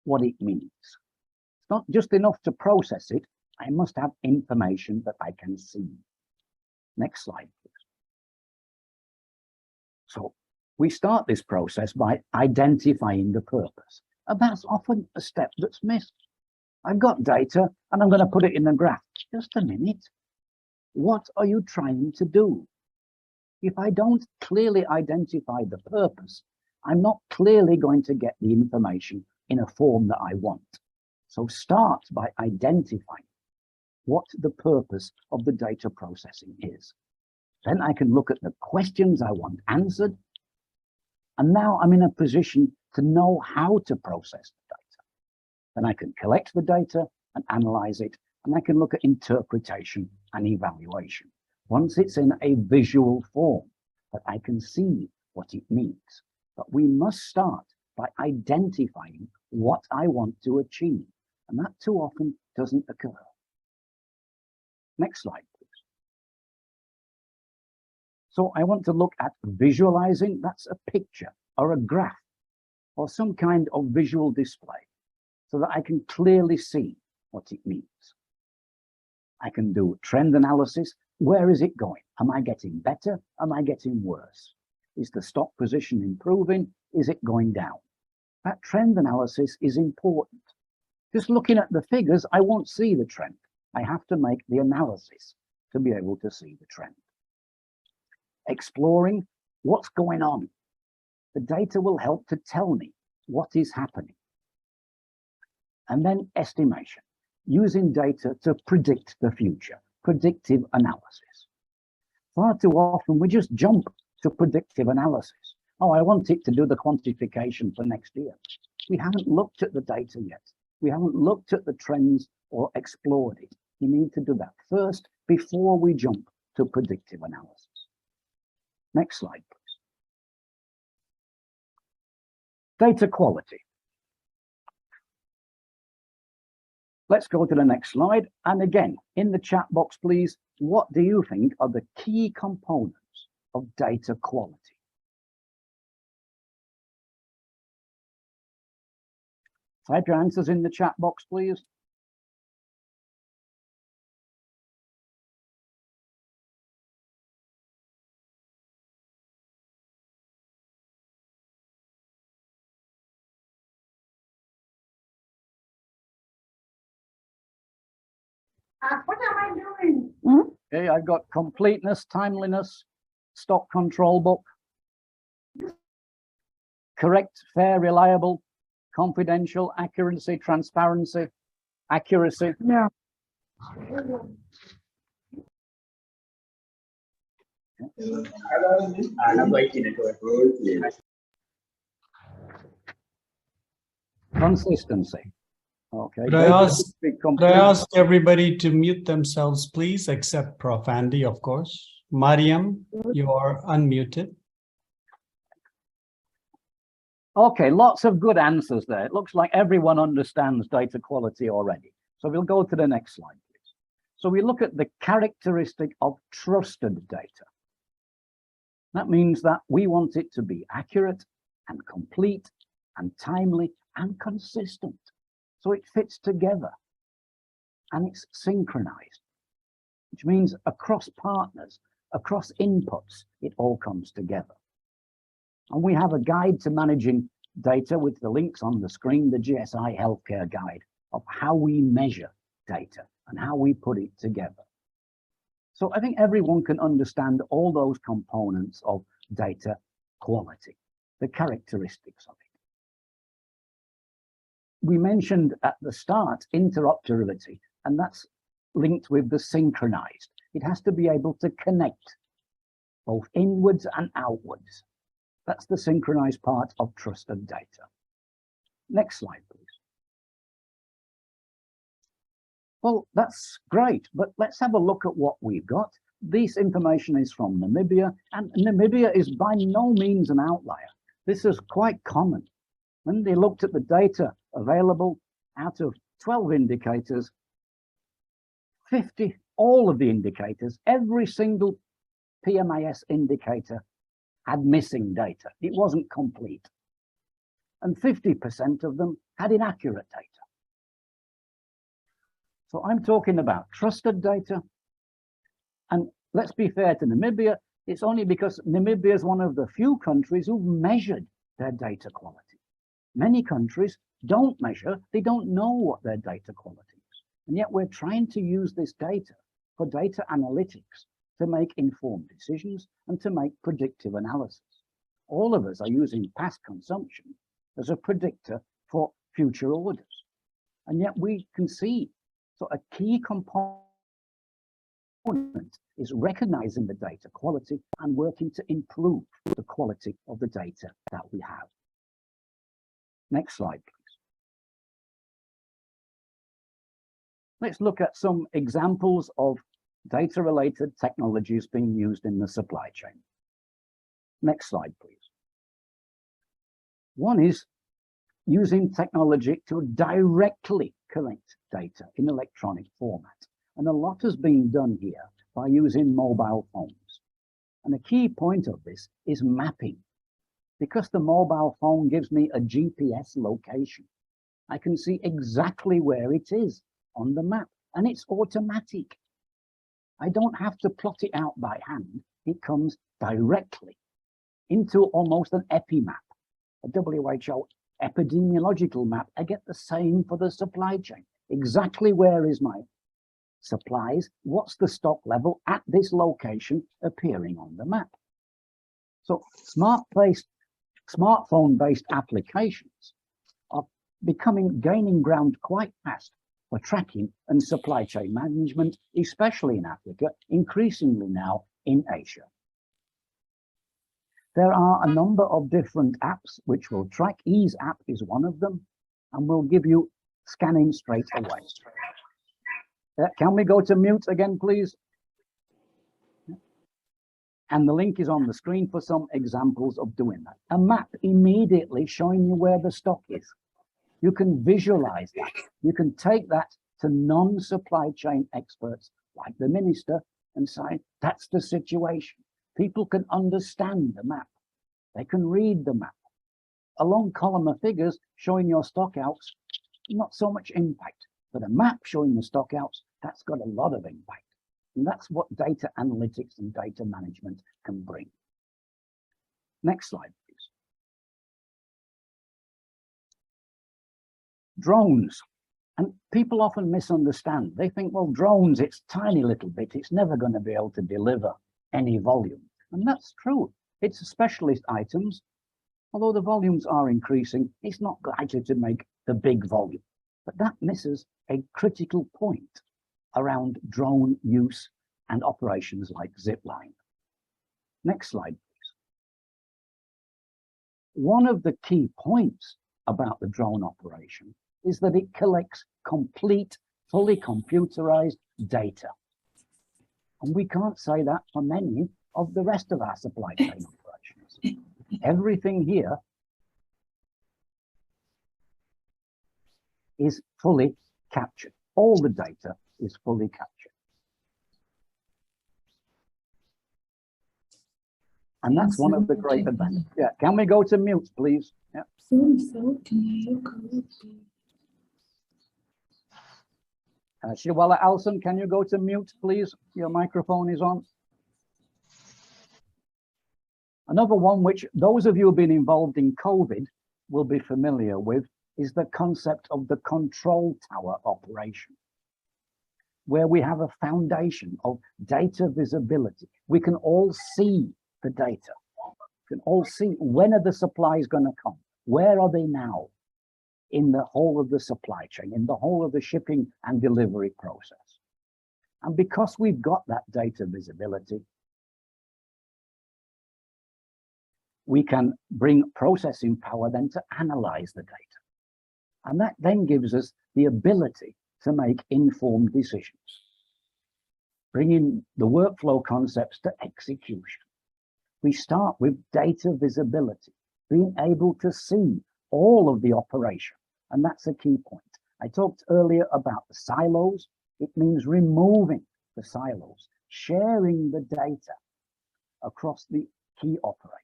what it means. It's not just enough to process it. I must have information that I can see. Next slide, please. So we start this process by identifying the purpose. And that's often a step that's missed. I've got data and I'm going to put it in a graph. Just a minute. What are you trying to do? If I don't clearly identify the purpose, I'm not clearly going to get the information in a form that I want. So start by identifying what the purpose of the data processing is. Then I can look at the questions I want answered. And now I'm in a position to know how to process the data. Then I can collect the data and analyze it, and I can look at interpretation and evaluation. Once it's in a visual form, that I can see what it means. But we must start by identifying what I want to achieve, and that too often doesn't occur. Next slide, please. So I want to look at visualizing. That's a picture or a graph or some kind of visual display so that I can clearly see what it means. I can do trend analysis. Where is it going? Am I getting better? Am I getting worse? Is the stock position improving? Is it going down? That trend analysis is important. Just looking at the figures, I won't see the trend. I have to make the analysis to be able to see the trend. Exploring what's going on. The data will help to tell me what is happening. And then estimation, using data to predict the future, predictive analysis. Far too often we just jump to predictive analysis. Oh, I want it to do the quantification for next year. We haven't looked at the data yet. We haven't looked at the trends or explored it. You need to do that first before we jump to predictive analysis. Next slide, please. Data quality. Let's go to the next slide. And again, in the chat box, please, what do you think are the key components of data quality? Type your answers in the chat box, please. What am I doing? Okay, I've got completeness, timeliness, stock control book, correct, fair, reliable, confidential, accuracy, transparency, accuracy. Yeah. Consistency. Okay. Could I ask everybody to mute themselves, please, except Prof. Andy, of course. Mariam, you are unmuted. Okay, lots of good answers there. It looks like everyone understands data quality already. So we'll go to the next slide, please. So we look at the characteristic of trusted data. That means that we want it to be accurate and complete and timely and consistent. So it fits together and it's synchronized, which means across partners, across inputs, it all comes together. And we have a guide to managing data with the links on the screen, the GSI Healthcare Guide of how we measure data and how we put it together. So I think everyone can understand all those components of data quality, the characteristics of it. We mentioned at the start interoperability, and that's linked with the synchronized. It has to be able to connect both inwards and outwards. That's the synchronized part of trusted data. Next slide, please. Well, that's great, but let's have a look at what we've got. This information is from Namibia, and Namibia is by no means an outlier. This is quite common. When they looked at the data available out of 12 indicators, 50, all of the indicators, every single PMIS indicator had missing data. It wasn't complete. And 50% of them had inaccurate data. So I'm talking about trusted data. And let's be fair to Namibia, it's only because Namibia is one of the few countries who've measured their data quality. Many countries don't measure, they don't know what their data quality is. And yet we're trying to use this data for data analytics to make informed decisions and to make predictive analysis. All of us are using past consumption as a predictor for future orders. And yet we can see, so a key component is recognizing the data quality and working to improve the quality of the data that we have. Next slide, please. Let's look at some examples of data-related technologies being used in the supply chain. Next slide, please. One is using technology to directly collect data in electronic format. And a lot has been done here by using mobile phones. And a key point of this is mapping. Because the mobile phone gives me a GPS location, I can see exactly where it is on the map, and it's automatic. I don't have to plot it out by hand. It comes directly into almost an epi map, a WHO epidemiological map. I get the same for the supply chain. Exactly where is my supplies? What's the stock level at this location appearing on the map? So smartphone-based applications are gaining ground quite fast for tracking and supply chain management, especially in Africa, increasingly now in Asia. There are a number of different apps which will track. Ease app is one of them, and will give you scanning straight away. Can we go to mute again, please? And the link is on the screen for some examples of doing that. A map immediately showing you where the stock is. You can visualize that. You can take that to non-supply chain experts like the minister and say, that's the situation. People can understand the map. They can read the map. A long column of figures showing your stock outs, not so much impact, but a map showing the stock outs, that's got a lot of impact. And that's what data analytics and data management can bring. Next slide, please. Drones. And people often misunderstand. They think, well, drones, it's tiny little bit. It's never going to be able to deliver any volume. And that's true. It's specialist items. Although the volumes are increasing, it's not likely to make the big volume. But that misses a critical point around drone use and operations like zipline. Next slide, please. One of the key points about the drone operation is that it collects complete, fully computerized data. And we can't say that for many of the rest of our supply chain operations. Everything here is fully captured. All the data is fully captured. And that's one of the great advantages. Yeah, can we go to mute, please? Yeah. Shiwala Alson, can you go to mute, please? Your microphone is on. Another one which those of you who've been involved in COVID will be familiar with is the concept of the control tower operation, where we have a foundation of data visibility. We can all see the data. We can all see when are the supplies going to come? Where are they now in the whole of the supply chain, in the whole of the shipping and delivery process? And because we've got that data visibility, we can bring processing power then to analyze the data. And that then gives us the ability to make informed decisions, bringing the workflow concepts to execution. We start with data visibility, being able to see all of the operation. And that's a key point. I talked earlier about the silos. It means removing the silos, sharing the data across the key operators.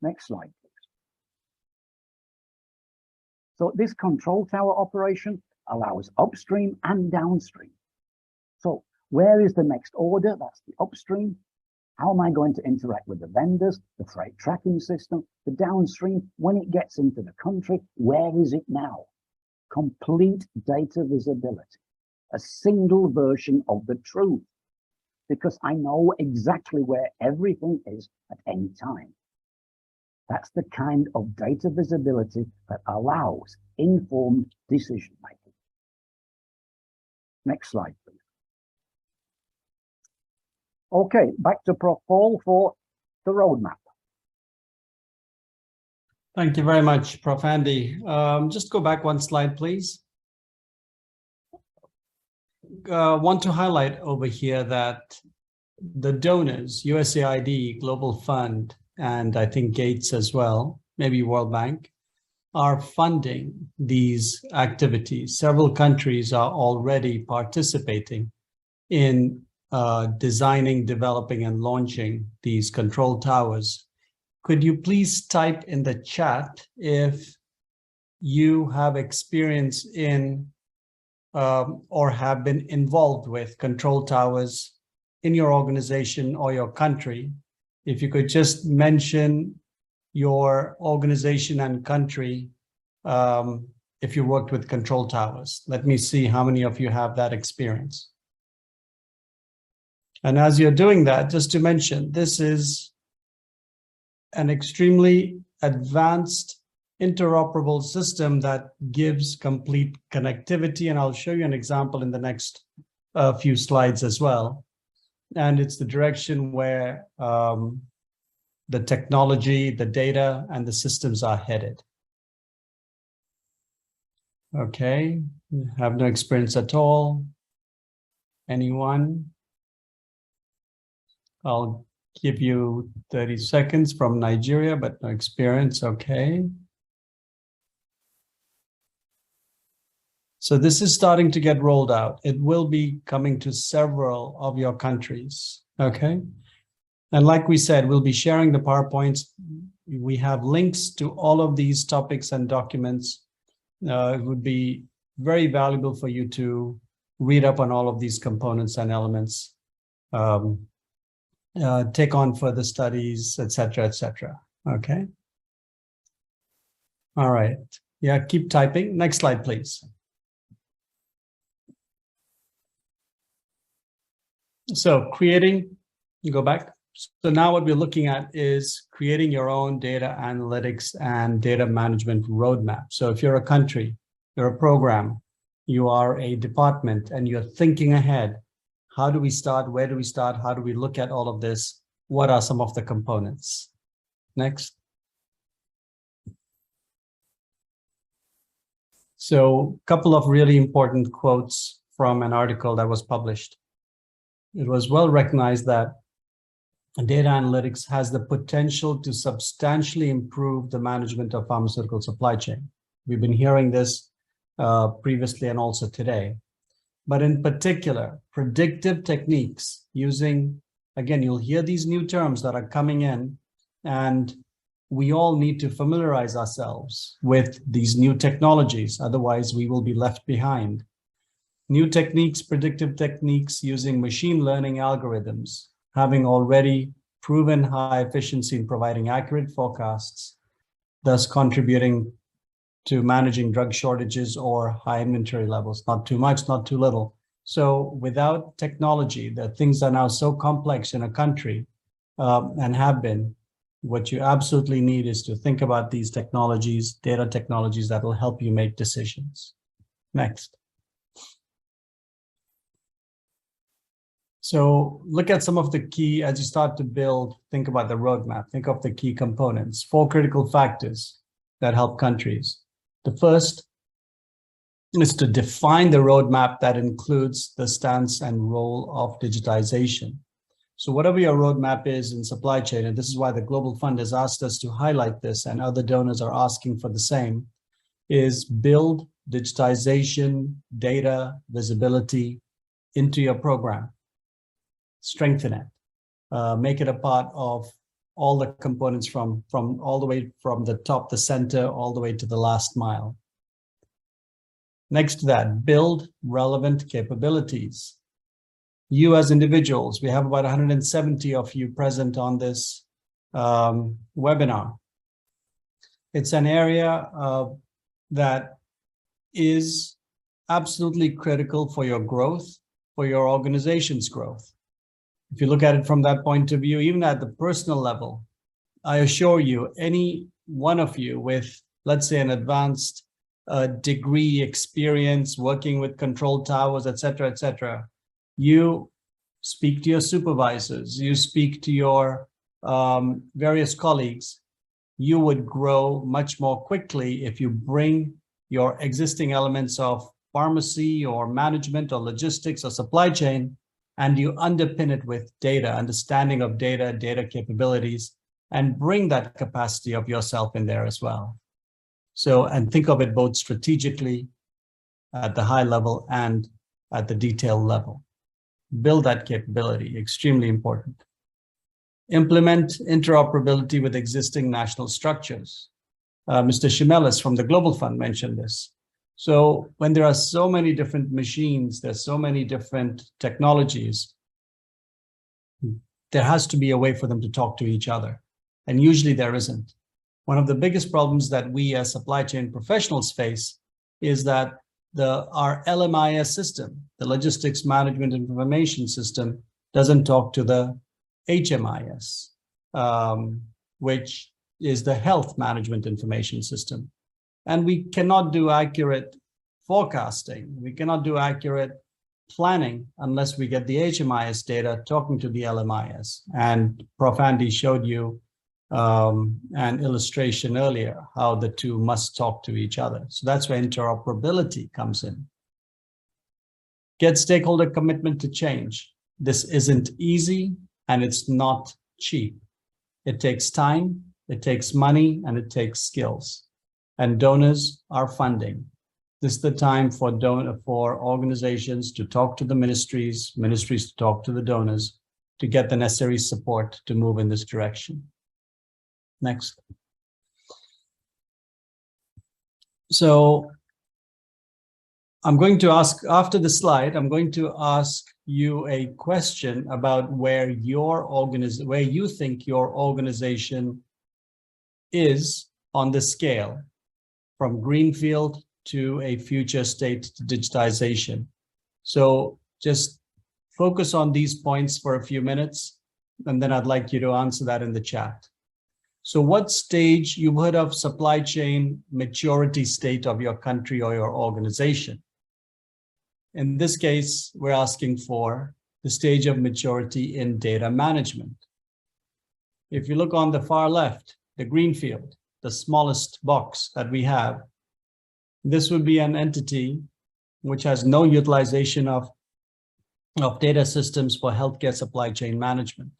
Next slide, please. So this control tower operation allows upstream and downstream. So where is the next order? That's the upstream. How am I going to interact with the vendors, the freight tracking system, the downstream? When it gets into the country, where is it now? Complete data visibility, a single version of the truth, because I know exactly where everything is at any time. That's the kind of data visibility that allows informed decision making. Next slide, please. Okay, back to Prof. Paul for the roadmap. Thank you very much, Prof. Andy. Just go back one slide, please. Want to highlight over here that the donors, USAID, Global Fund, and I think Gates as well, maybe World Bank, are funding these activities. Several countries are already participating in designing, developing, and launching these control towers. Could you please type in the chat if you have experience in or have been involved with control towers in your organization or your country? If you could just mention your organization and country, if you worked with control towers. Let me see how many of you have that experience. And as you're doing that, just to mention, this is an extremely advanced interoperable system that gives complete connectivity. And I'll show you an example in the next few slides as well. And it's the direction where the technology, the data, and the systems are headed. Okay, have no experience at all. Anyone? I'll give you 30 seconds from Nigeria, but no experience, okay. So this is starting to get rolled out. It will be coming to several of your countries, okay? And like we said, we'll be sharing the PowerPoints. We have links to all of these topics and documents. It would be very valuable for you to read up on all of these components and elements, take on further studies, etc., okay? All right, yeah, keep typing. Next slide, please. So creating, you go back. So now what we're looking at is creating your own data analytics and data management roadmap. So if you're a country, you're a program, you are a department, and you're thinking ahead, how do we start? Where do we start? How do we look at all of this? What are some of the components? Next. So a couple of really important quotes from an article that was published. It was well recognized that data analytics has the potential to substantially improve the management of pharmaceutical supply chain. We've been hearing this previously and also today. But in particular, predictive techniques using, again, you'll hear these new terms that are coming in, and we all need to familiarize ourselves with these new technologies. Otherwise, we will be left behind. New techniques, predictive techniques using machine learning algorithms, having already proven high efficiency in providing accurate forecasts, thus contributing to managing drug shortages or high inventory levels, not too much, not too little. So without technology, the things are now so complex in a country and have been, what you absolutely need is to think about these technologies, data technologies that will help you make decisions. Next. So look at some of the key, as you start to build, think about the roadmap, think of the key components, 4 critical factors that help countries. The first is to define the roadmap that includes the stance and role of digitization. So whatever your roadmap is in supply chain, and this is why the Global Fund has asked us to highlight this, and other donors are asking for the same, is build digitization, data, visibility into your program. Strengthen it, make it a part of all the components from all the way from the top, the center, all the way to the last mile. Next to that, build relevant capabilities. You as individuals, we have about 170 of you present on this webinar. It's an area that is absolutely critical for your growth, for your organization's growth. If you look at it from that point of view, even at the personal level, I assure you, any one of you with, let's say, an advanced degree experience working with control towers, et cetera, you speak to your supervisors, you speak to your various colleagues, you would grow much more quickly if you bring your existing elements of pharmacy or management or logistics or supply chain, and you underpin it with data, understanding of data, data capabilities, and bring that capacity of yourself in there as well. So, and think of it both strategically at the high level and at the detail level. Build that capability, extremely important. Implement interoperability with existing national structures. Mr. Shimelis from the Global Fund mentioned this. So when there are so many different machines, there's so many different technologies, there has to be a way for them to talk to each other. And usually there isn't. One of the biggest problems that we as supply chain professionals face is that our LMIS system, the Logistics Management Information System, doesn't talk to the HMIS, which is the Health Management Information System. And we cannot do accurate forecasting. We cannot do accurate planning unless we get the HMIS data talking to the LMIS. And Prof. Andy showed you an illustration earlier, how the two must talk to each other. So that's where interoperability comes in. Get stakeholder commitment to change. This isn't easy and it's not cheap. It takes time, it takes money, and it takes skills. And donors are funding. This is the time for organizations to talk to the ministries, ministries to talk to the donors, to get the necessary support to move in this direction. Next. So I'm going to ask, after the slide, I'm going to ask you a question about where you think your organization is on the scale from greenfield to a future state digitization. So just focus on these points for a few minutes, and then I'd like you to answer that in the chat. So what stage, you've heard of supply chain maturity state of your country or your organization. In this case, we're asking for the stage of maturity in data management. If you look on the far left, the greenfield, the smallest box that we have, this would be an entity which has no utilization of data systems for healthcare supply chain management.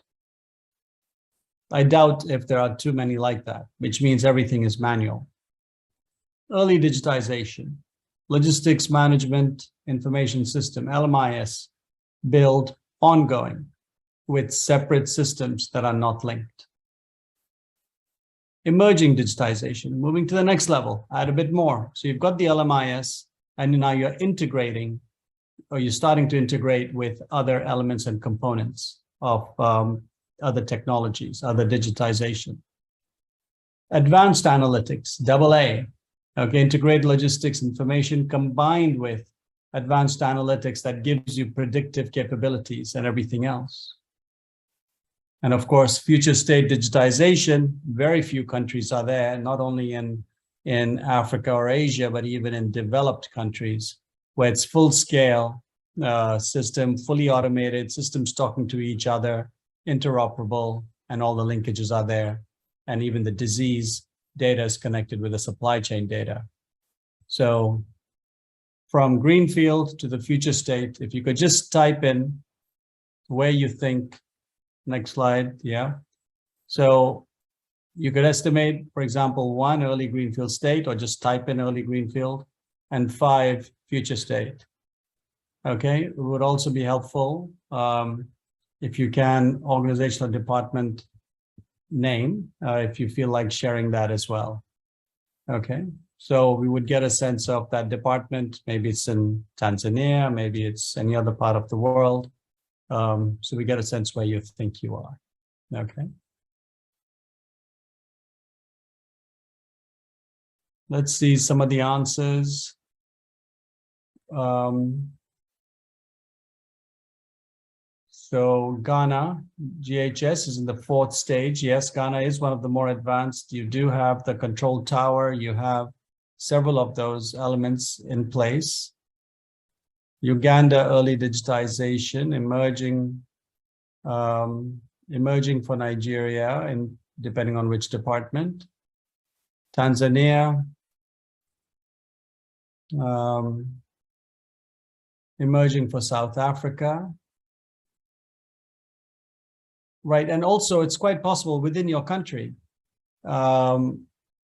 I doubt if there are too many like that, which means everything is manual. Early digitization, logistics management information system, LMIS, build ongoing with separate systems that are not linked. Emerging digitization, moving to the next level, add a bit more. So you've got the LMIS, and now you're integrating, or you're starting to integrate with other elements and components of other technologies, other digitization. Advanced analytics, AA. Okay, integrated logistics information combined with advanced analytics that gives you predictive capabilities and everything else. And of course, future state digitization, very few countries are there, not only in Africa or Asia, but even in developed countries, where it's full scale system, fully automated, systems talking to each other, interoperable, and all the linkages are there. And even the disease data is connected with the supply chain data. So from greenfield to the future state, if you could just type in where you think, next slide, yeah. So you could estimate, for example, 1 early greenfield state, or just type in early greenfield, and 5 future state. Okay, it would also be helpful if you can, organizational department, name, if you feel like sharing that as well. Okay, so we would get a sense of that department. Maybe it's in Tanzania, maybe it's any other part of the world. So we get a sense where you think you are. Okay. Let's see some of the answers. So Ghana, GHS is in the 4th stage. Yes, Ghana is one of the more advanced. You do have the control tower. You have several of those elements in place. Uganda, early digitization, emerging for Nigeria, and depending on which department. Tanzania, emerging for South Africa. Right, and also it's quite possible within your country, there are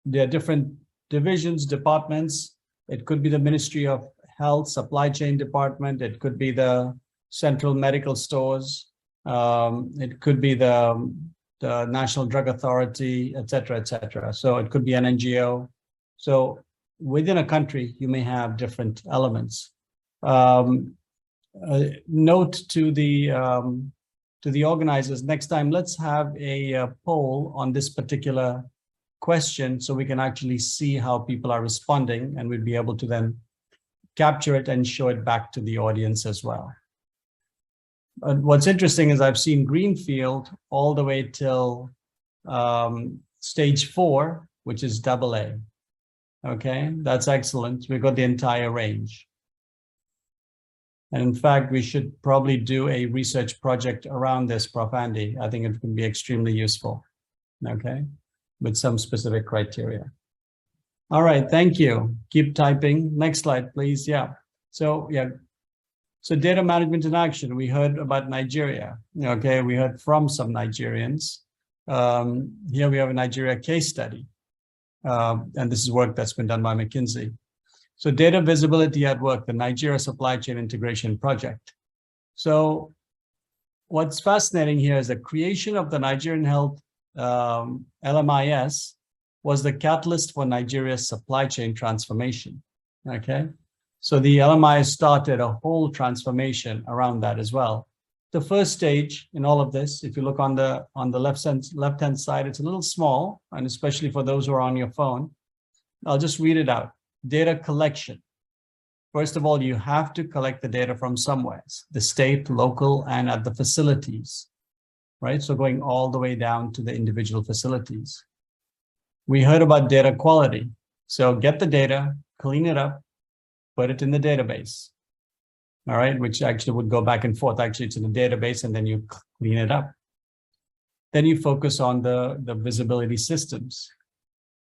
different divisions, departments. It could be the Ministry of Health, Supply Chain Department. It could be the Central Medical Stores. It could be the National Drug Authority, et cetera, et cetera. So it could be an NGO. So within a country, you may have different elements. Note to the organizers, next time, let's have a poll on this particular question so we can actually see how people are responding, and we'll be able to then capture it and show it back to the audience as well. What's interesting is I've seen Greenfield all the way till stage 4, which is AA. Okay, that's excellent. We've got the entire range. And in fact, we should probably do a research project around this, Prof. Andy. I think it can be extremely useful, okay, with some specific criteria. All right, thank you. Keep typing. Next slide, please. Yeah. So data management in action. We heard about Nigeria. Okay, we heard from some Nigerians. Here we have a Nigeria case study. And this is work that's been done by McKinsey. So data visibility at work, the Nigeria Supply Chain Integration Project. So what's fascinating here is the creation of the Nigerian Health LMIS was the catalyst for Nigeria's supply chain transformation, okay? So the LMIS started a whole transformation around that as well. The first stage in all of this, if you look on the left-hand side, it's a little small, and especially for those who are on your phone, I'll just read it out. Data collection. First of all, you have to collect the data from somewhere, the state, local, and at the facilities, right? So going all the way down to the individual facilities. We heard about data quality. So get the data, clean it up, put it in the database, all right? Which actually would go back and forth. Actually, it's in the database and then you clean it up. Then you focus on the visibility systems.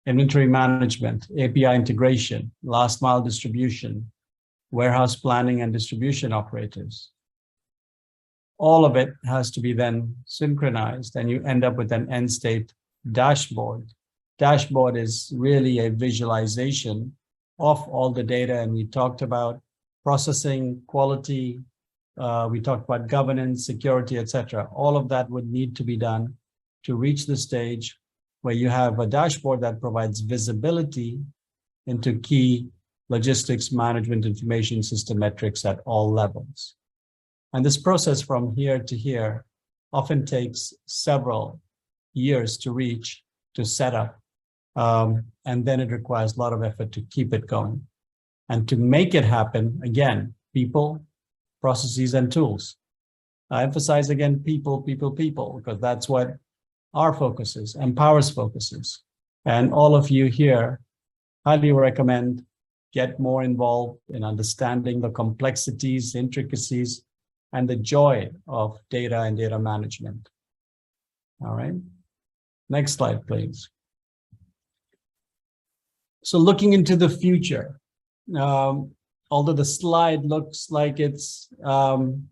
Inventory management, API integration, last mile distribution, warehouse planning and distribution operators. All of it has to be then synchronized, and you end up with an end state dashboard. Dashboard is really a visualization of all the data, and we talked about processing, quality, we talked about governance, security, etc. All of that would need to be done to reach the stage where you have a dashboard that provides visibility into key logistics management information system metrics at all levels. And this process from here to here often takes several years to reach, to set up, and then it requires a lot of effort to keep it going. And to make it happen, again, people, processes, and tools. I emphasize again, people, because that's what our focus is, Empower's focus is. And all of you here, highly recommend get more involved in understanding the complexities, intricacies, and the joy of data and data management. All right, next slide, please. So looking into the future, although the slide looks like it's from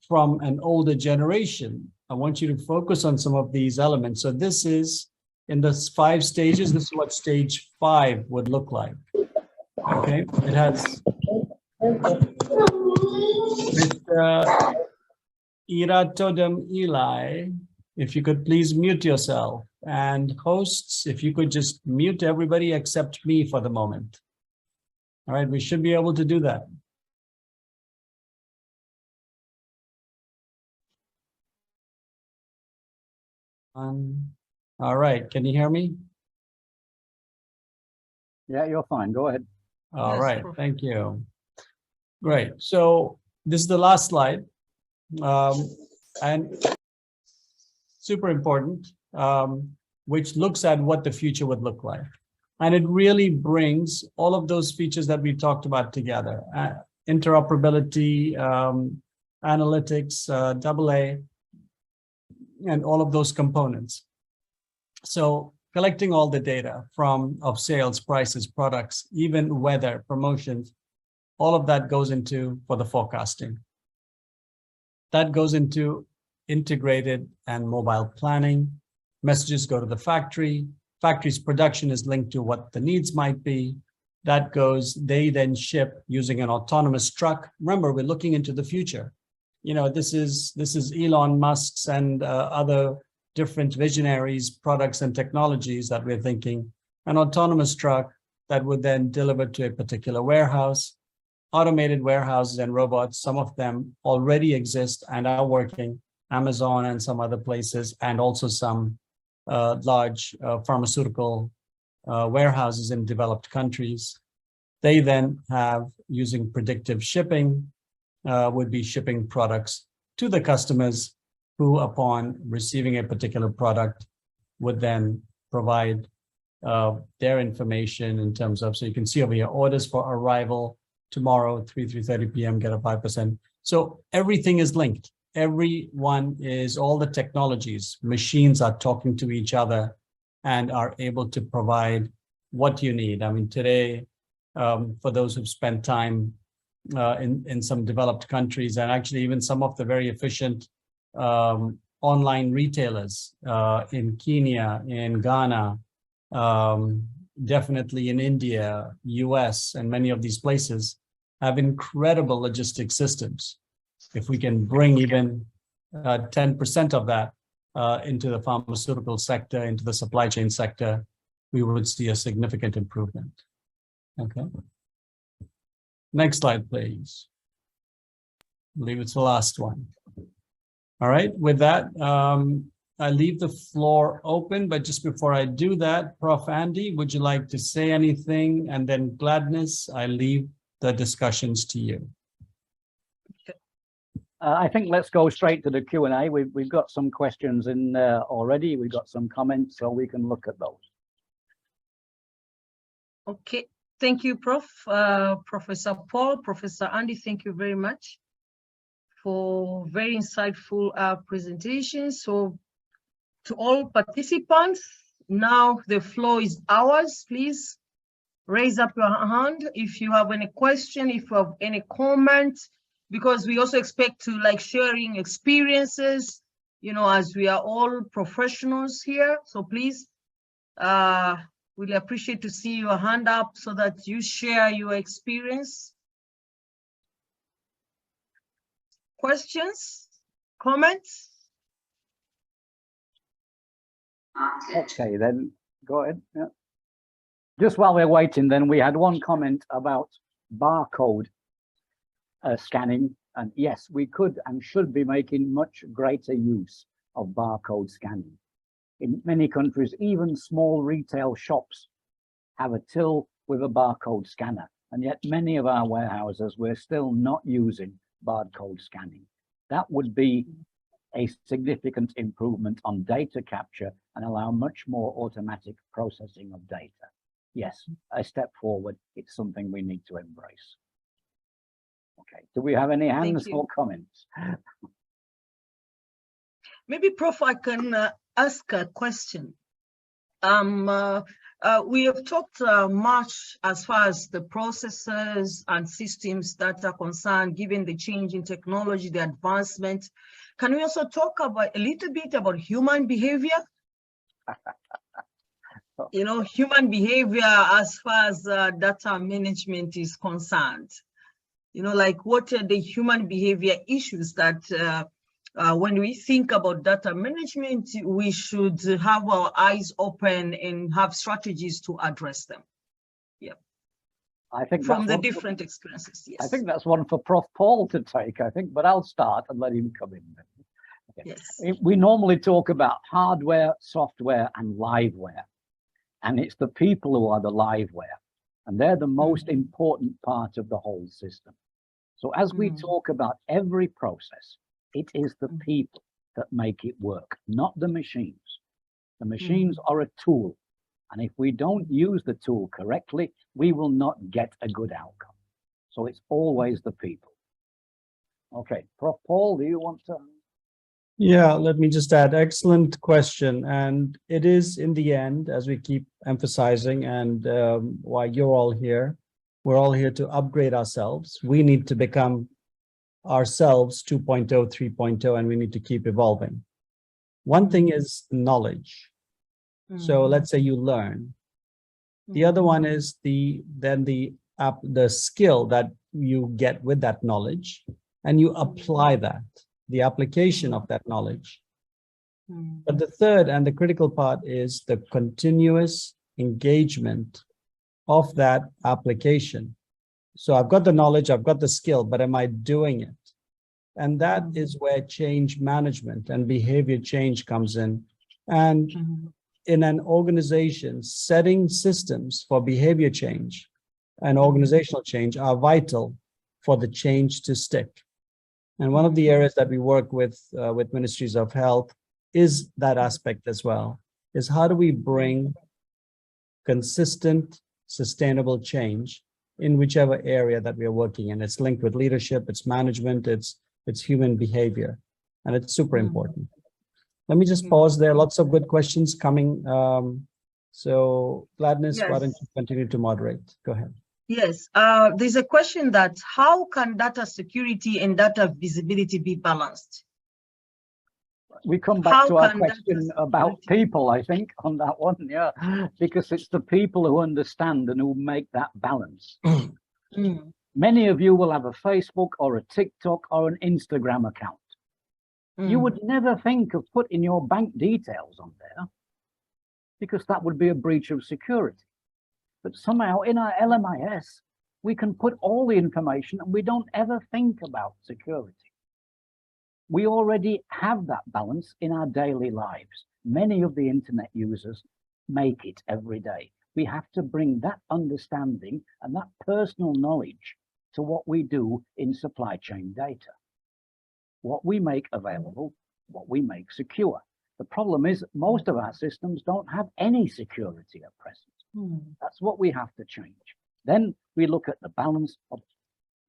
an older generation, I want you to focus on some of these elements. So this is in the 5 stages. This is what stage 5 would look like. Okay, it has Mr. Iratodam Eli if you could please mute yourself, and hosts, if you could just mute everybody except me for the moment. All right, we should be able to do that. All right, can you hear me? Yeah, you're fine. Go ahead. All Yes, right, Prof. thank you. Great. So this is the last slide, and super important, which looks at what the future would look like. And it really brings all of those features that we talked about together, interoperability, analytics, AA, and all of those components. So collecting all the data of sales, prices, products, even weather, promotions, all of that goes into for the forecasting. That goes into integrated and mobile planning. Messages go to the factory. Factory's production is linked to what the needs might be. That goes, they then ship using an autonomous truck. Remember, we're looking into the future. You know, this is Elon Musk's and other different visionaries, products and technologies that we're thinking. An autonomous truck that would then deliver to a particular warehouse. Automated warehouses and robots, some of them already exist and are working, Amazon and some other places, and also some large pharmaceutical warehouses in developed countries. They then have, using predictive shipping, would be shipping products to the customers who, upon receiving a particular product, would then provide their information in terms of, so you can see over here, orders for arrival tomorrow, 3:30 p.m., get a 5%. So everything is linked. Everyone is, all the technologies, machines are talking to each other and are able to provide what you need. I mean, today, for those who've spent time in some developed countries, and actually even some of the very efficient online retailers in Kenya, in Ghana, definitely in India, US, and many of these places have incredible logistics systems. If we can bring even 10% of that into the pharmaceutical sector, into the supply chain sector, we would see a significant improvement. Okay. Next slide, please. I believe it's the last one. All right, with that, I leave the floor open, but just before I do that, Prof. Andy, would you like to say anything? And then Gladness, I leave the discussions to you. I think let's go straight to the Q&A. We've got some questions in already. We've got some comments, so we can look at those. Okay, thank you, Prof. Professor Paul, Professor Andy, thank you very much for very insightful presentations. So to all participants, now the floor is ours. Please raise up your hand if you have any question, if you have any comment, because we also expect to like sharing experiences, you know, as we are all professionals here. So please, we'll appreciate to see your hand up so that you share your experience. Questions, comments? Okay, then go ahead. Yeah. Just while we're waiting, then we had one comment about barcode scanning. And yes, we could and should be making much greater use of barcode scanning. In many countries, even small retail shops have a till with a barcode scanner. And yet many of our warehouses, we're still not using barcode scanning. That would be a significant improvement on data capture and allow much more automatic processing of data. Yes, a step forward. It's something we need to embrace. Okay, do we have any hands or comments? Maybe, Prof, I can ask a question. We have talked much as far as the processes and systems that are concerned, given the change in technology, the advancement. Can we also talk about a little bit about human behavior? You know, human behavior as far as data management is concerned. You know, like what are the human behavior issues that when we think about data management, we should have our eyes open and have strategies to address them. I think From the that's different experiences, yes. I think that's one for Prof. Paul to take, I think, but I'll start and let him come in. Okay. Yes. We normally talk about hardware, software, and liveware, and it's the people who are the liveware, and they're the most important part of the whole system. So as we talk about every process, it is the people that make it work, not the machines. The machines are a tool. And if we don't use the tool correctly, we will not get a good outcome. So it's always the people. Okay, Prof. Paul, do you want to? Yeah, let me just add, excellent question. And it is in the end, as we keep emphasizing, and why you're all here, we're all here to upgrade ourselves. We need to become ourselves 2.0, 3.0, and we need to keep evolving. One thing is knowledge. So let's say you learn. The other one is the skill that you get with that knowledge, and you apply that, the application of that knowledge. But the third and the critical part is the continuous engagement of that application. So I've got the knowledge, I've got the skill, but am I doing it? And that is where change management and behavior change comes in. And in an organization, setting systems for behavior change and organizational change are vital for the change to stick. And one of the areas that we work with ministries of health is that aspect as well, is how do we bring consistent, sustainable change in whichever area that we are working in. It's linked with leadership, it's management, it's human behavior, and it's super important. Let me just pause there. Lots of good questions coming. So Gladness, why don't you continue to moderate? Go ahead. Yes, there's a question that how can data security and data visibility be balanced? We come back to our question about people, I think, on that one, yeah, because it's the people who understand and who make that balance. Many of you will have a Facebook or a TikTok or an Instagram account. You would never think of putting your bank details on there because that would be a breach of security. But somehow in our LMIS, we can put all the information and we don't ever think about security. We already have that balance in our daily lives. Many of the internet users make it every day. We have to bring that understanding and that personal knowledge to what we do in supply chain data. What we make available, what we make secure. The problem is most of our systems don't have any security at present. That's what we have to change. Then we look at the balance of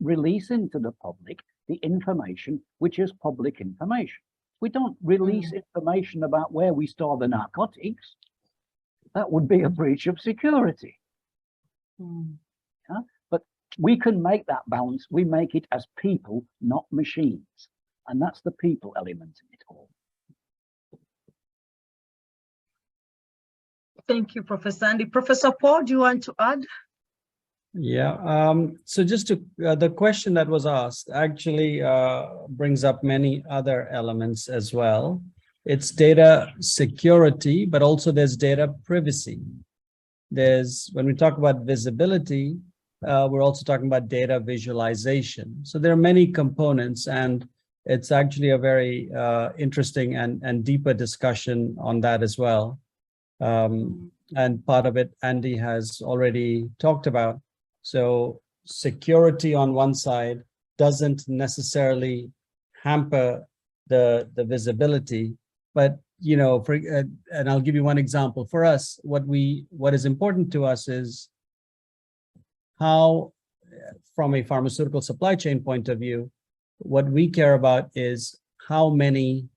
releasing to the public the information which is public information. We don't release information about where we store the narcotics. That would be a breach of security. Yeah? But we can make that balance. We make it as people, not machines. And that's the people element in it all. Thank you, Professor Andy. Professor Paul, do you want to add? Yeah, so just to, the question that was asked actually brings up many other elements as well. It's data security, but also there's data privacy. When we talk about visibility, we're also talking about data visualization. So there are many components, and it's actually a very interesting and deeper discussion on that as well. And part of it, Andy has already talked about. So security on one side doesn't necessarily hamper the visibility, but you know, and I'll give you one example. For us, what is important to us is how, from a pharmaceutical supply chain point of view, what we care about is how many,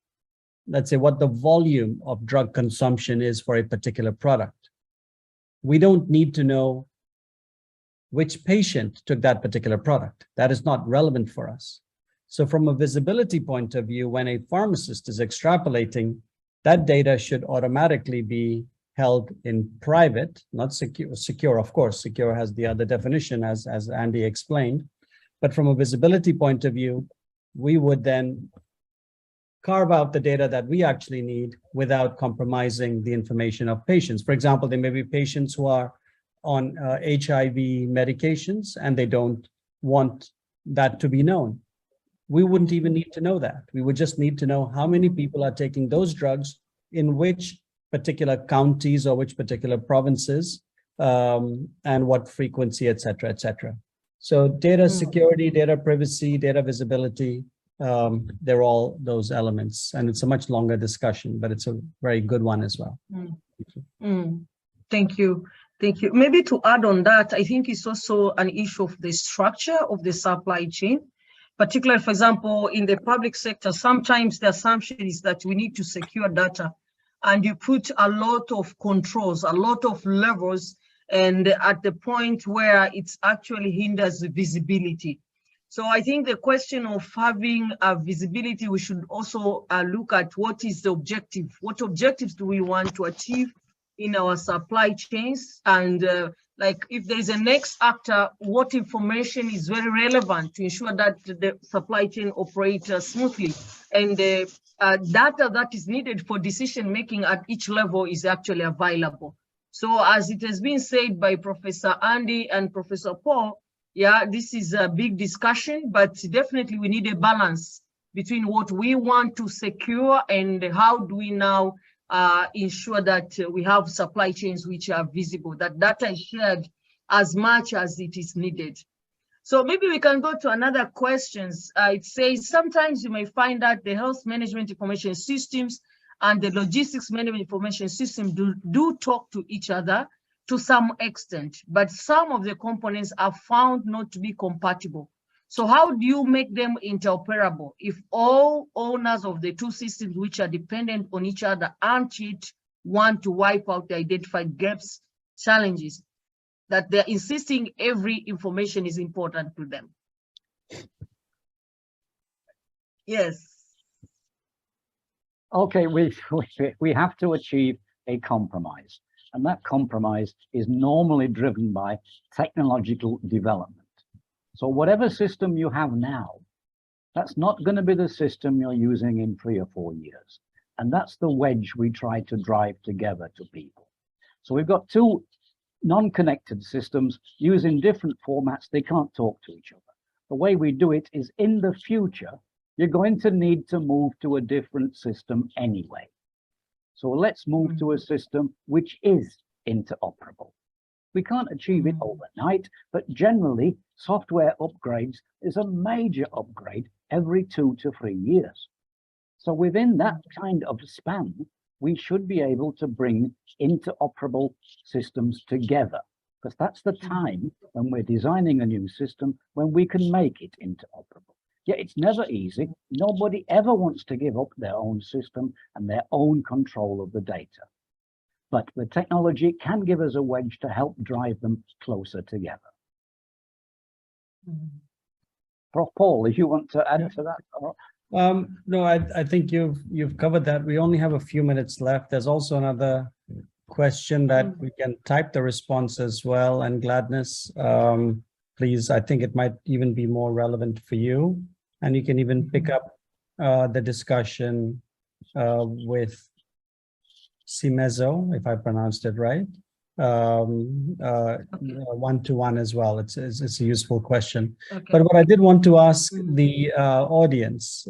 let's say, what the volume of drug consumption is for a particular product. We don't need to know which patient took that particular product. That is not relevant for us. So from a visibility point of view, when a pharmacist is extrapolating, that data should automatically be held in private, not secure. Secure, of course, secure has the other definition as Andy explained. But from a visibility point of view, we would then carve out the data that we actually need without compromising the information of patients. For example, there may be patients who are on HIV medications and they don't want that to be known. We wouldn't even need to know that. We would just need to know how many people are taking those drugs in which particular counties or which particular provinces, and what frequency, et cetera, et cetera. So data security, data privacy, data visibility, they're all those elements. And it's a much longer discussion, but it's a very good one as well. Thank you. Thank you. Maybe to add on that, I think it's also an issue of the structure of the supply chain, particularly, for example, in the public sector. Sometimes the assumption is that we need to secure data, and you put a lot of controls, a lot of levels, and at the point where it's actually hinders visibility. So I think the question of having a visibility, we should also look at what is the objective. What objectives do we want to achieve in our supply chains? And like if there is a next actor, what information is very relevant to ensure that the supply chain operates smoothly, and the data that is needed for decision making at each level is actually available. So as it has been said by Professor Andy and Professor Paul, yeah, this is a big discussion, but definitely we need a balance between what we want to secure and how do we now ensure that we have supply chains which are visible, that data is shared as much as it is needed. So maybe we can go to another questions. It says, sometimes you may find that the health management information systems and the logistics management information system do talk to each other to some extent, but some of the components are found not to be compatible. So how do you make them interoperable if all owners of the two systems which are dependent on each other aren't yet want to wipe out the identified gaps, challenges, that they're insisting every information is important to them? Yes. Okay, we have to achieve a compromise. And that compromise is normally driven by technological development. So whatever system you have now, that's not going to be the system you're using in 3 or 4 years. And that's the wedge we try to drive together to people. So we've got two non-connected systems using different formats. They can't talk to each other. The way we do it is, in the future, you're going to need to move to a different system anyway. So let's move to a system which is interoperable. We can't achieve it overnight, but generally software upgrades is a major upgrade every 2 to 3 years. So within that kind of span, we should be able to bring interoperable systems together, because that's the time when we're designing a new system when we can make it interoperable. Yeah, it's never easy. Nobody ever wants to give up their own system and their own control of the data. But the technology can give us a wedge to help drive them closer together. Prof. Paul, if you want to add to that. No, I think you've covered that. We only have a few minutes left. There's also another question that we can type the response as well. And Gladness, please, I think it might even be more relevant for you. And you can even pick up the discussion with Simezo, if I pronounced it right, one-to-one as well. It's a useful question. Okay. But what I did want to ask the audience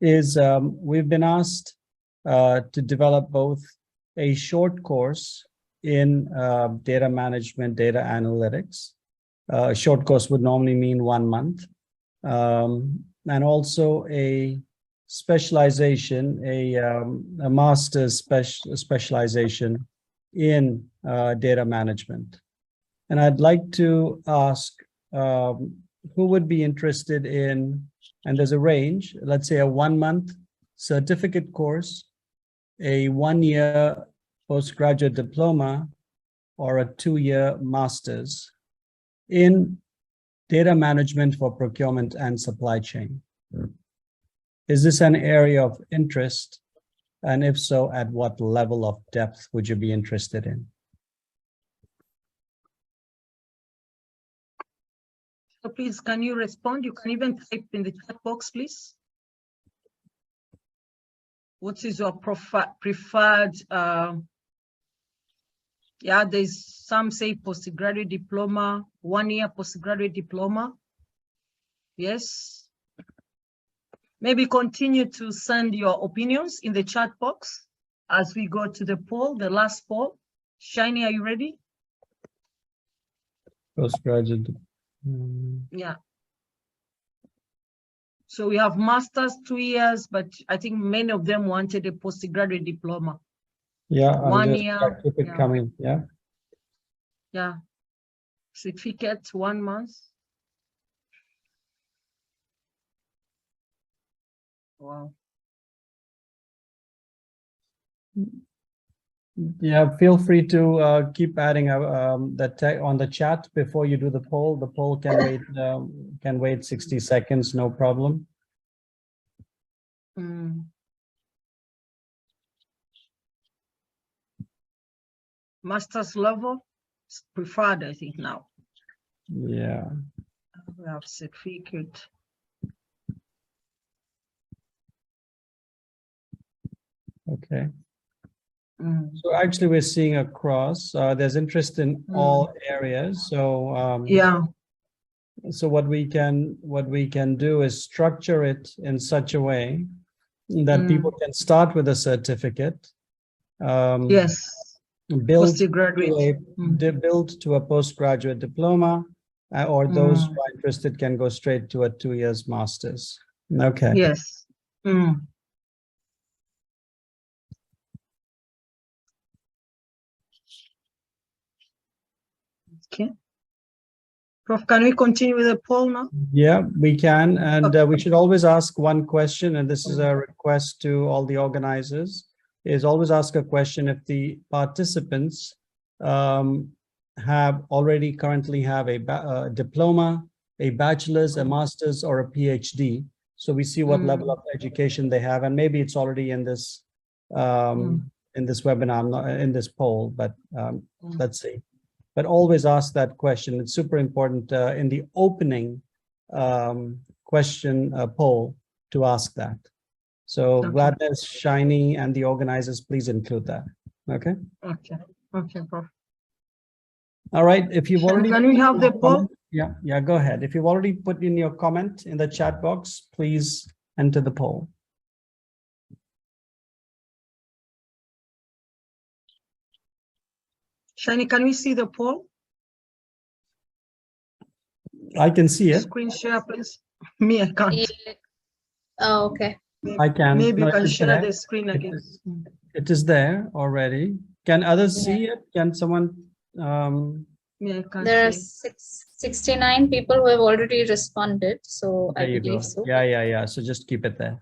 is we've been asked to develop both a short course in data management, data analytics. A short course would normally mean 1 month. And also a specialization, a master's specialization in data management. And I'd like to ask who would be interested in, and there's a range, let's say a 1 month certificate course, a 1-year postgraduate diploma, or a 2-year master's in data management for procurement and supply chain. Is this an area of interest? And if so, at what level of depth would you be interested in? So please, can you respond? You can even type in the chat box, please. what is your preferred, yeah, there's some say postgraduate diploma, 1 year postgraduate diploma. Yes. Maybe continue to send your opinions in the chat box as we go to the poll, the last poll. Shiny, are you ready? Postgraduate. Yeah. So we have masters 2 years, but I think many of them wanted a postgraduate diploma. Yeah, 1 year. keep it coming. Yeah. Yeah. Certificate 1 month. Wow. Yeah, feel free to keep adding the tag on the chat before you do the poll. The poll can wait 60 seconds, no problem. Master's level is preferred, I think now. Yeah. We have certificate. Okay. So actually we're seeing across, there's interest in all areas. So Yeah. so what we can do is structure it in such a way that people can start with a certificate. Yes. Build Postgraduate. build to a postgraduate diploma, or those who are interested can go straight to a 2 years master's. Okay. Yes. Okay. Prof, can we continue with the poll now? Yeah, we can. And we should always ask one question, and this is a request to all the organizers, is always ask a question if the participants currently have a diploma, a bachelor's, a master's, or a PhD. So we see what level of education they have, and maybe it's already in this webinar, not in this poll, but let's see. But always ask that question. It's super important in the opening question poll to ask that. So Gladness, Shiny, and the organizers, please include that. Okay. Okay. Okay, Prof. All right. If you've already, can we have the poll? Yeah, go ahead. If you've already put in your comment in the chat box, please enter the poll. Shiny, can we see the poll? I can see it. Screen share, please. Me, I can't. Yeah. Oh, okay. I can. Maybe No, you can it's share there. the screen again. It is there already. Can others see it? Can someone? Me, I can't There are see. 69 people who have already responded, so There I you go. believe so. Yeah. So just keep it there.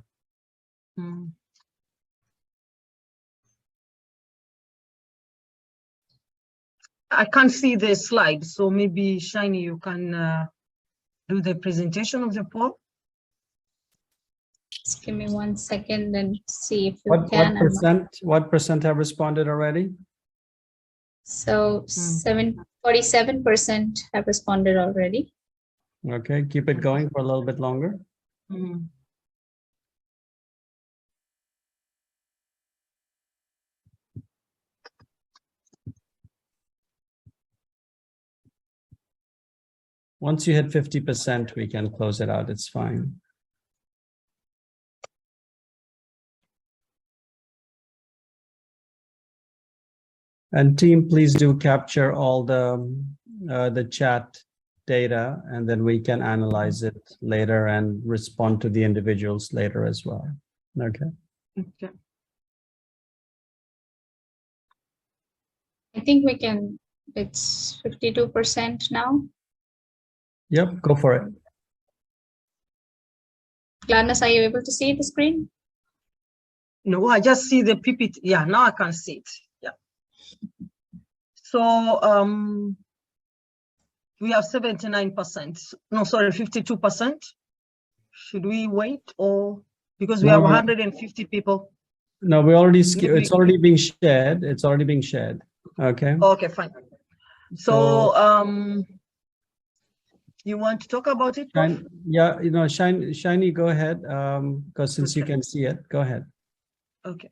I can't see the slide, so maybe Shiny, you can do the presentation of the poll. Just give me 1 second and see if you can. What percent have responded already? So 47% have responded already. Okay, keep it going for a little bit longer. Once you hit 50%, we can close it out. It's fine. And team, please do capture all the chat data, and then we can analyze it later and respond to the individuals later as well. Okay. Okay. I think we can, it's 52% now. Yep, go for it. Gladness, are you able to see the screen? No, I just see the PPT. Yeah, now I can see it. Yeah. So we have 79%. No, sorry, 52%. Should we wait, or because we have 150 people? No, we already it's already being shared. It's already being shared. Okay. Okay, fine. So you want to talk about it, Prof? Yeah, Shiny, go ahead. Because since you can see it, go ahead. Okay.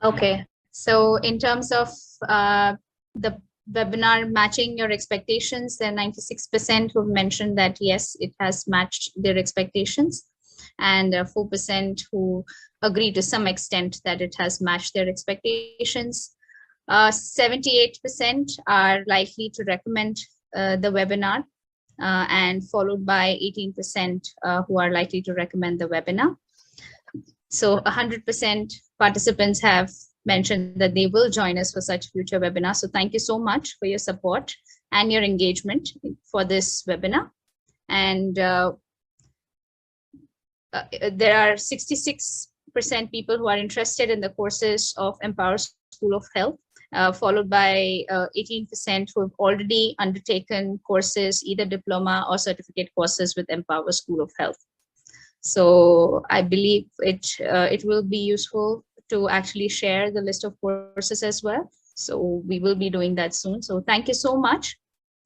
Okay, so in terms of the webinar matching your expectations, then 96% who mentioned that yes, it has matched their expectations, and 4% who agree to some extent that it has matched their expectations. 78% are likely to recommend the webinar, and followed by 18% who are likely to recommend the webinar. So 100% participants have mentioned that they will join us for such future webinars. So thank you so much for your support and your engagement for this webinar. And there are 66% people who are interested in the courses of Empower School of Health, followed by 18% who have already undertaken courses, either diploma or certificate courses with Empower School of Health. So I believe it will be useful to actually share the list of courses as well. So we will be doing that soon. So thank you so much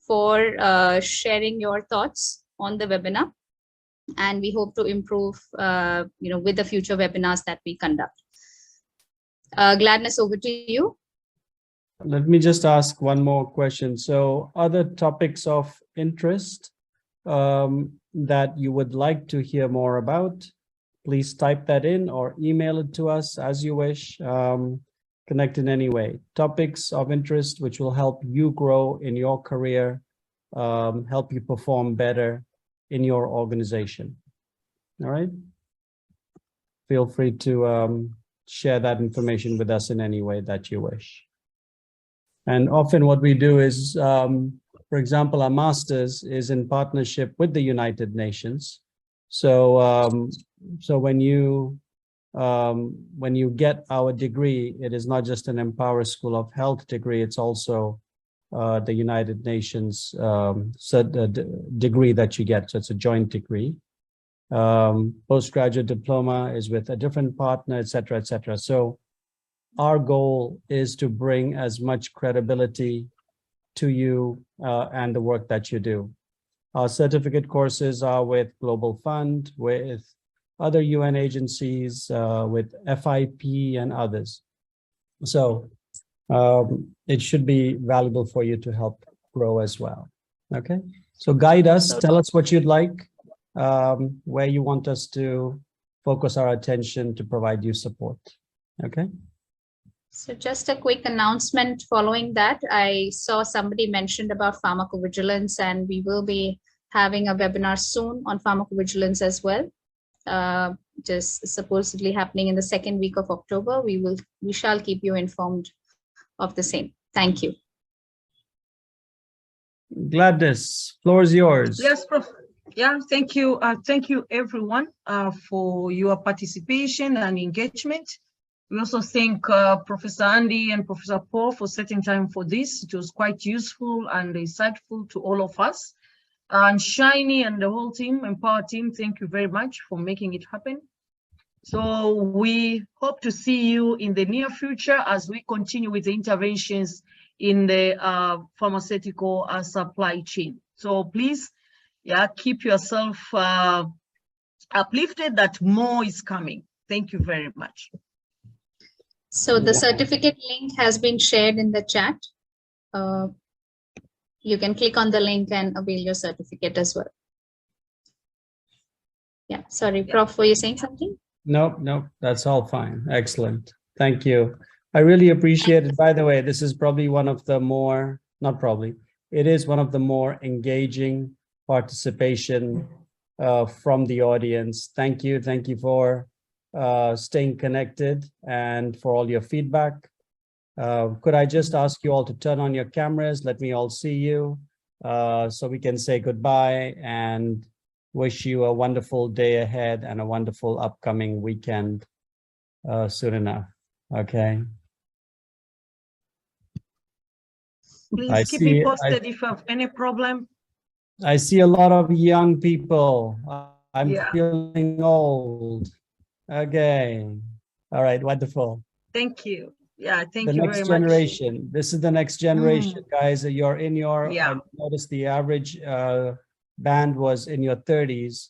for sharing your thoughts on the webinar. And we hope to improve, with the future webinars that we conduct. Gladness, over to you. Let me just ask one more question. So other topics of interest that you would like to hear more about, please type that in or email it to us as you wish. Connect in any way. Topics of interest which will help you grow in your career, help you perform better in your organization. All right. Feel free to share that information with us in any way that you wish. And often what we do is, for example, our master's is in partnership with the United Nations. So, so when you get our degree, it is not just an Empower School of Health degree, it's also the United Nations degree that you get. So it's a joint degree. Postgraduate diploma is with a different partner, et cetera, et cetera. So our goal is to bring as much credibility to you and the work that you do. Our certificate courses are with Global Fund, with other UN agencies, with FIP and others. So it should be valuable for you to help grow as well. Okay, so guide us, tell us what you'd like, where you want us to focus our attention to provide you support. Okay. So just a quick announcement following that, I saw somebody mentioned about pharmacovigilance, and we will be having a webinar soon on pharmacovigilance as well. Just supposedly happening in the second week of October. We shall keep you informed of the same. Thank you. Gladys, floor is yours. Yes, Prof. Yeah, thank you. Thank you everyone for your participation and engagement. We also thank Professor Andy and Professor Paul for setting time for this. It was quite useful and insightful to all of us. And Shiny and the whole team, Empower team, thank you very much for making it happen. So we hope to see you in the near future as we continue with the interventions in the pharmaceutical supply chain. So please, keep yourself uplifted that more is coming. Thank you very much. So the certificate link has been shared in the chat. You can click on the link and avail your certificate as well. Yeah, sorry, Prof, were you saying something? No, that's all fine. Excellent. Thank you. I really appreciate it. By the way, this is probably one of the more, not probably, it is one of the more engaging participation from the audience. Thank you. Thank you for staying connected and for all your feedback. Could I just ask you all to turn on your cameras? Let me all see you so we can say goodbye and wish you a wonderful day ahead and a wonderful upcoming weekend soon enough. Okay. Please keep me posted if you have any problem. I see a lot of young people. I'm feeling old. Okay. All right. Wonderful. Thank you. Yeah, thank you very much. The next generation. This is the next generation, guys. You're in your, I noticed the average band was in your 30s.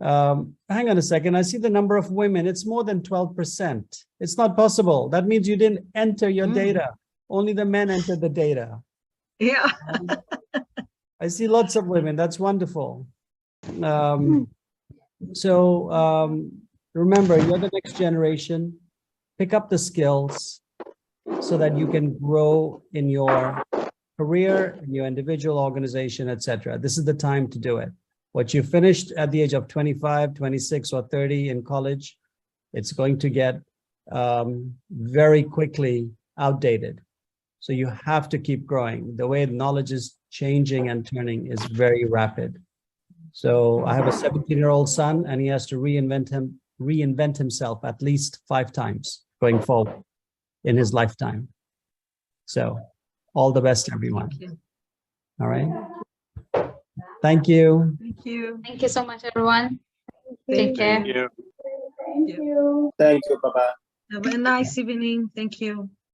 Hang on a second. I see the number of women. It's more than 12%. It's not possible. That means you didn't enter your data. Only the men entered the data. Yeah. I see lots of women. That's wonderful. Remember, you're the next generation. Pick up the skills so that you can grow in your career, in your individual organization, etc. This is the time to do it. What you finished at the age of 25, 26, or 30 in college, it's going to get very quickly outdated. So you have to keep growing. The way knowledge is changing and turning is very rapid. So I have a 17-year-old son, and he has to reinvent himself at least 5 times going forward in his lifetime. So all the best, everyone. All right. Thank you. Thank you. Thank you so much, everyone. Take care. Thank you. Thank you, Baba. Have a nice evening. Thank you.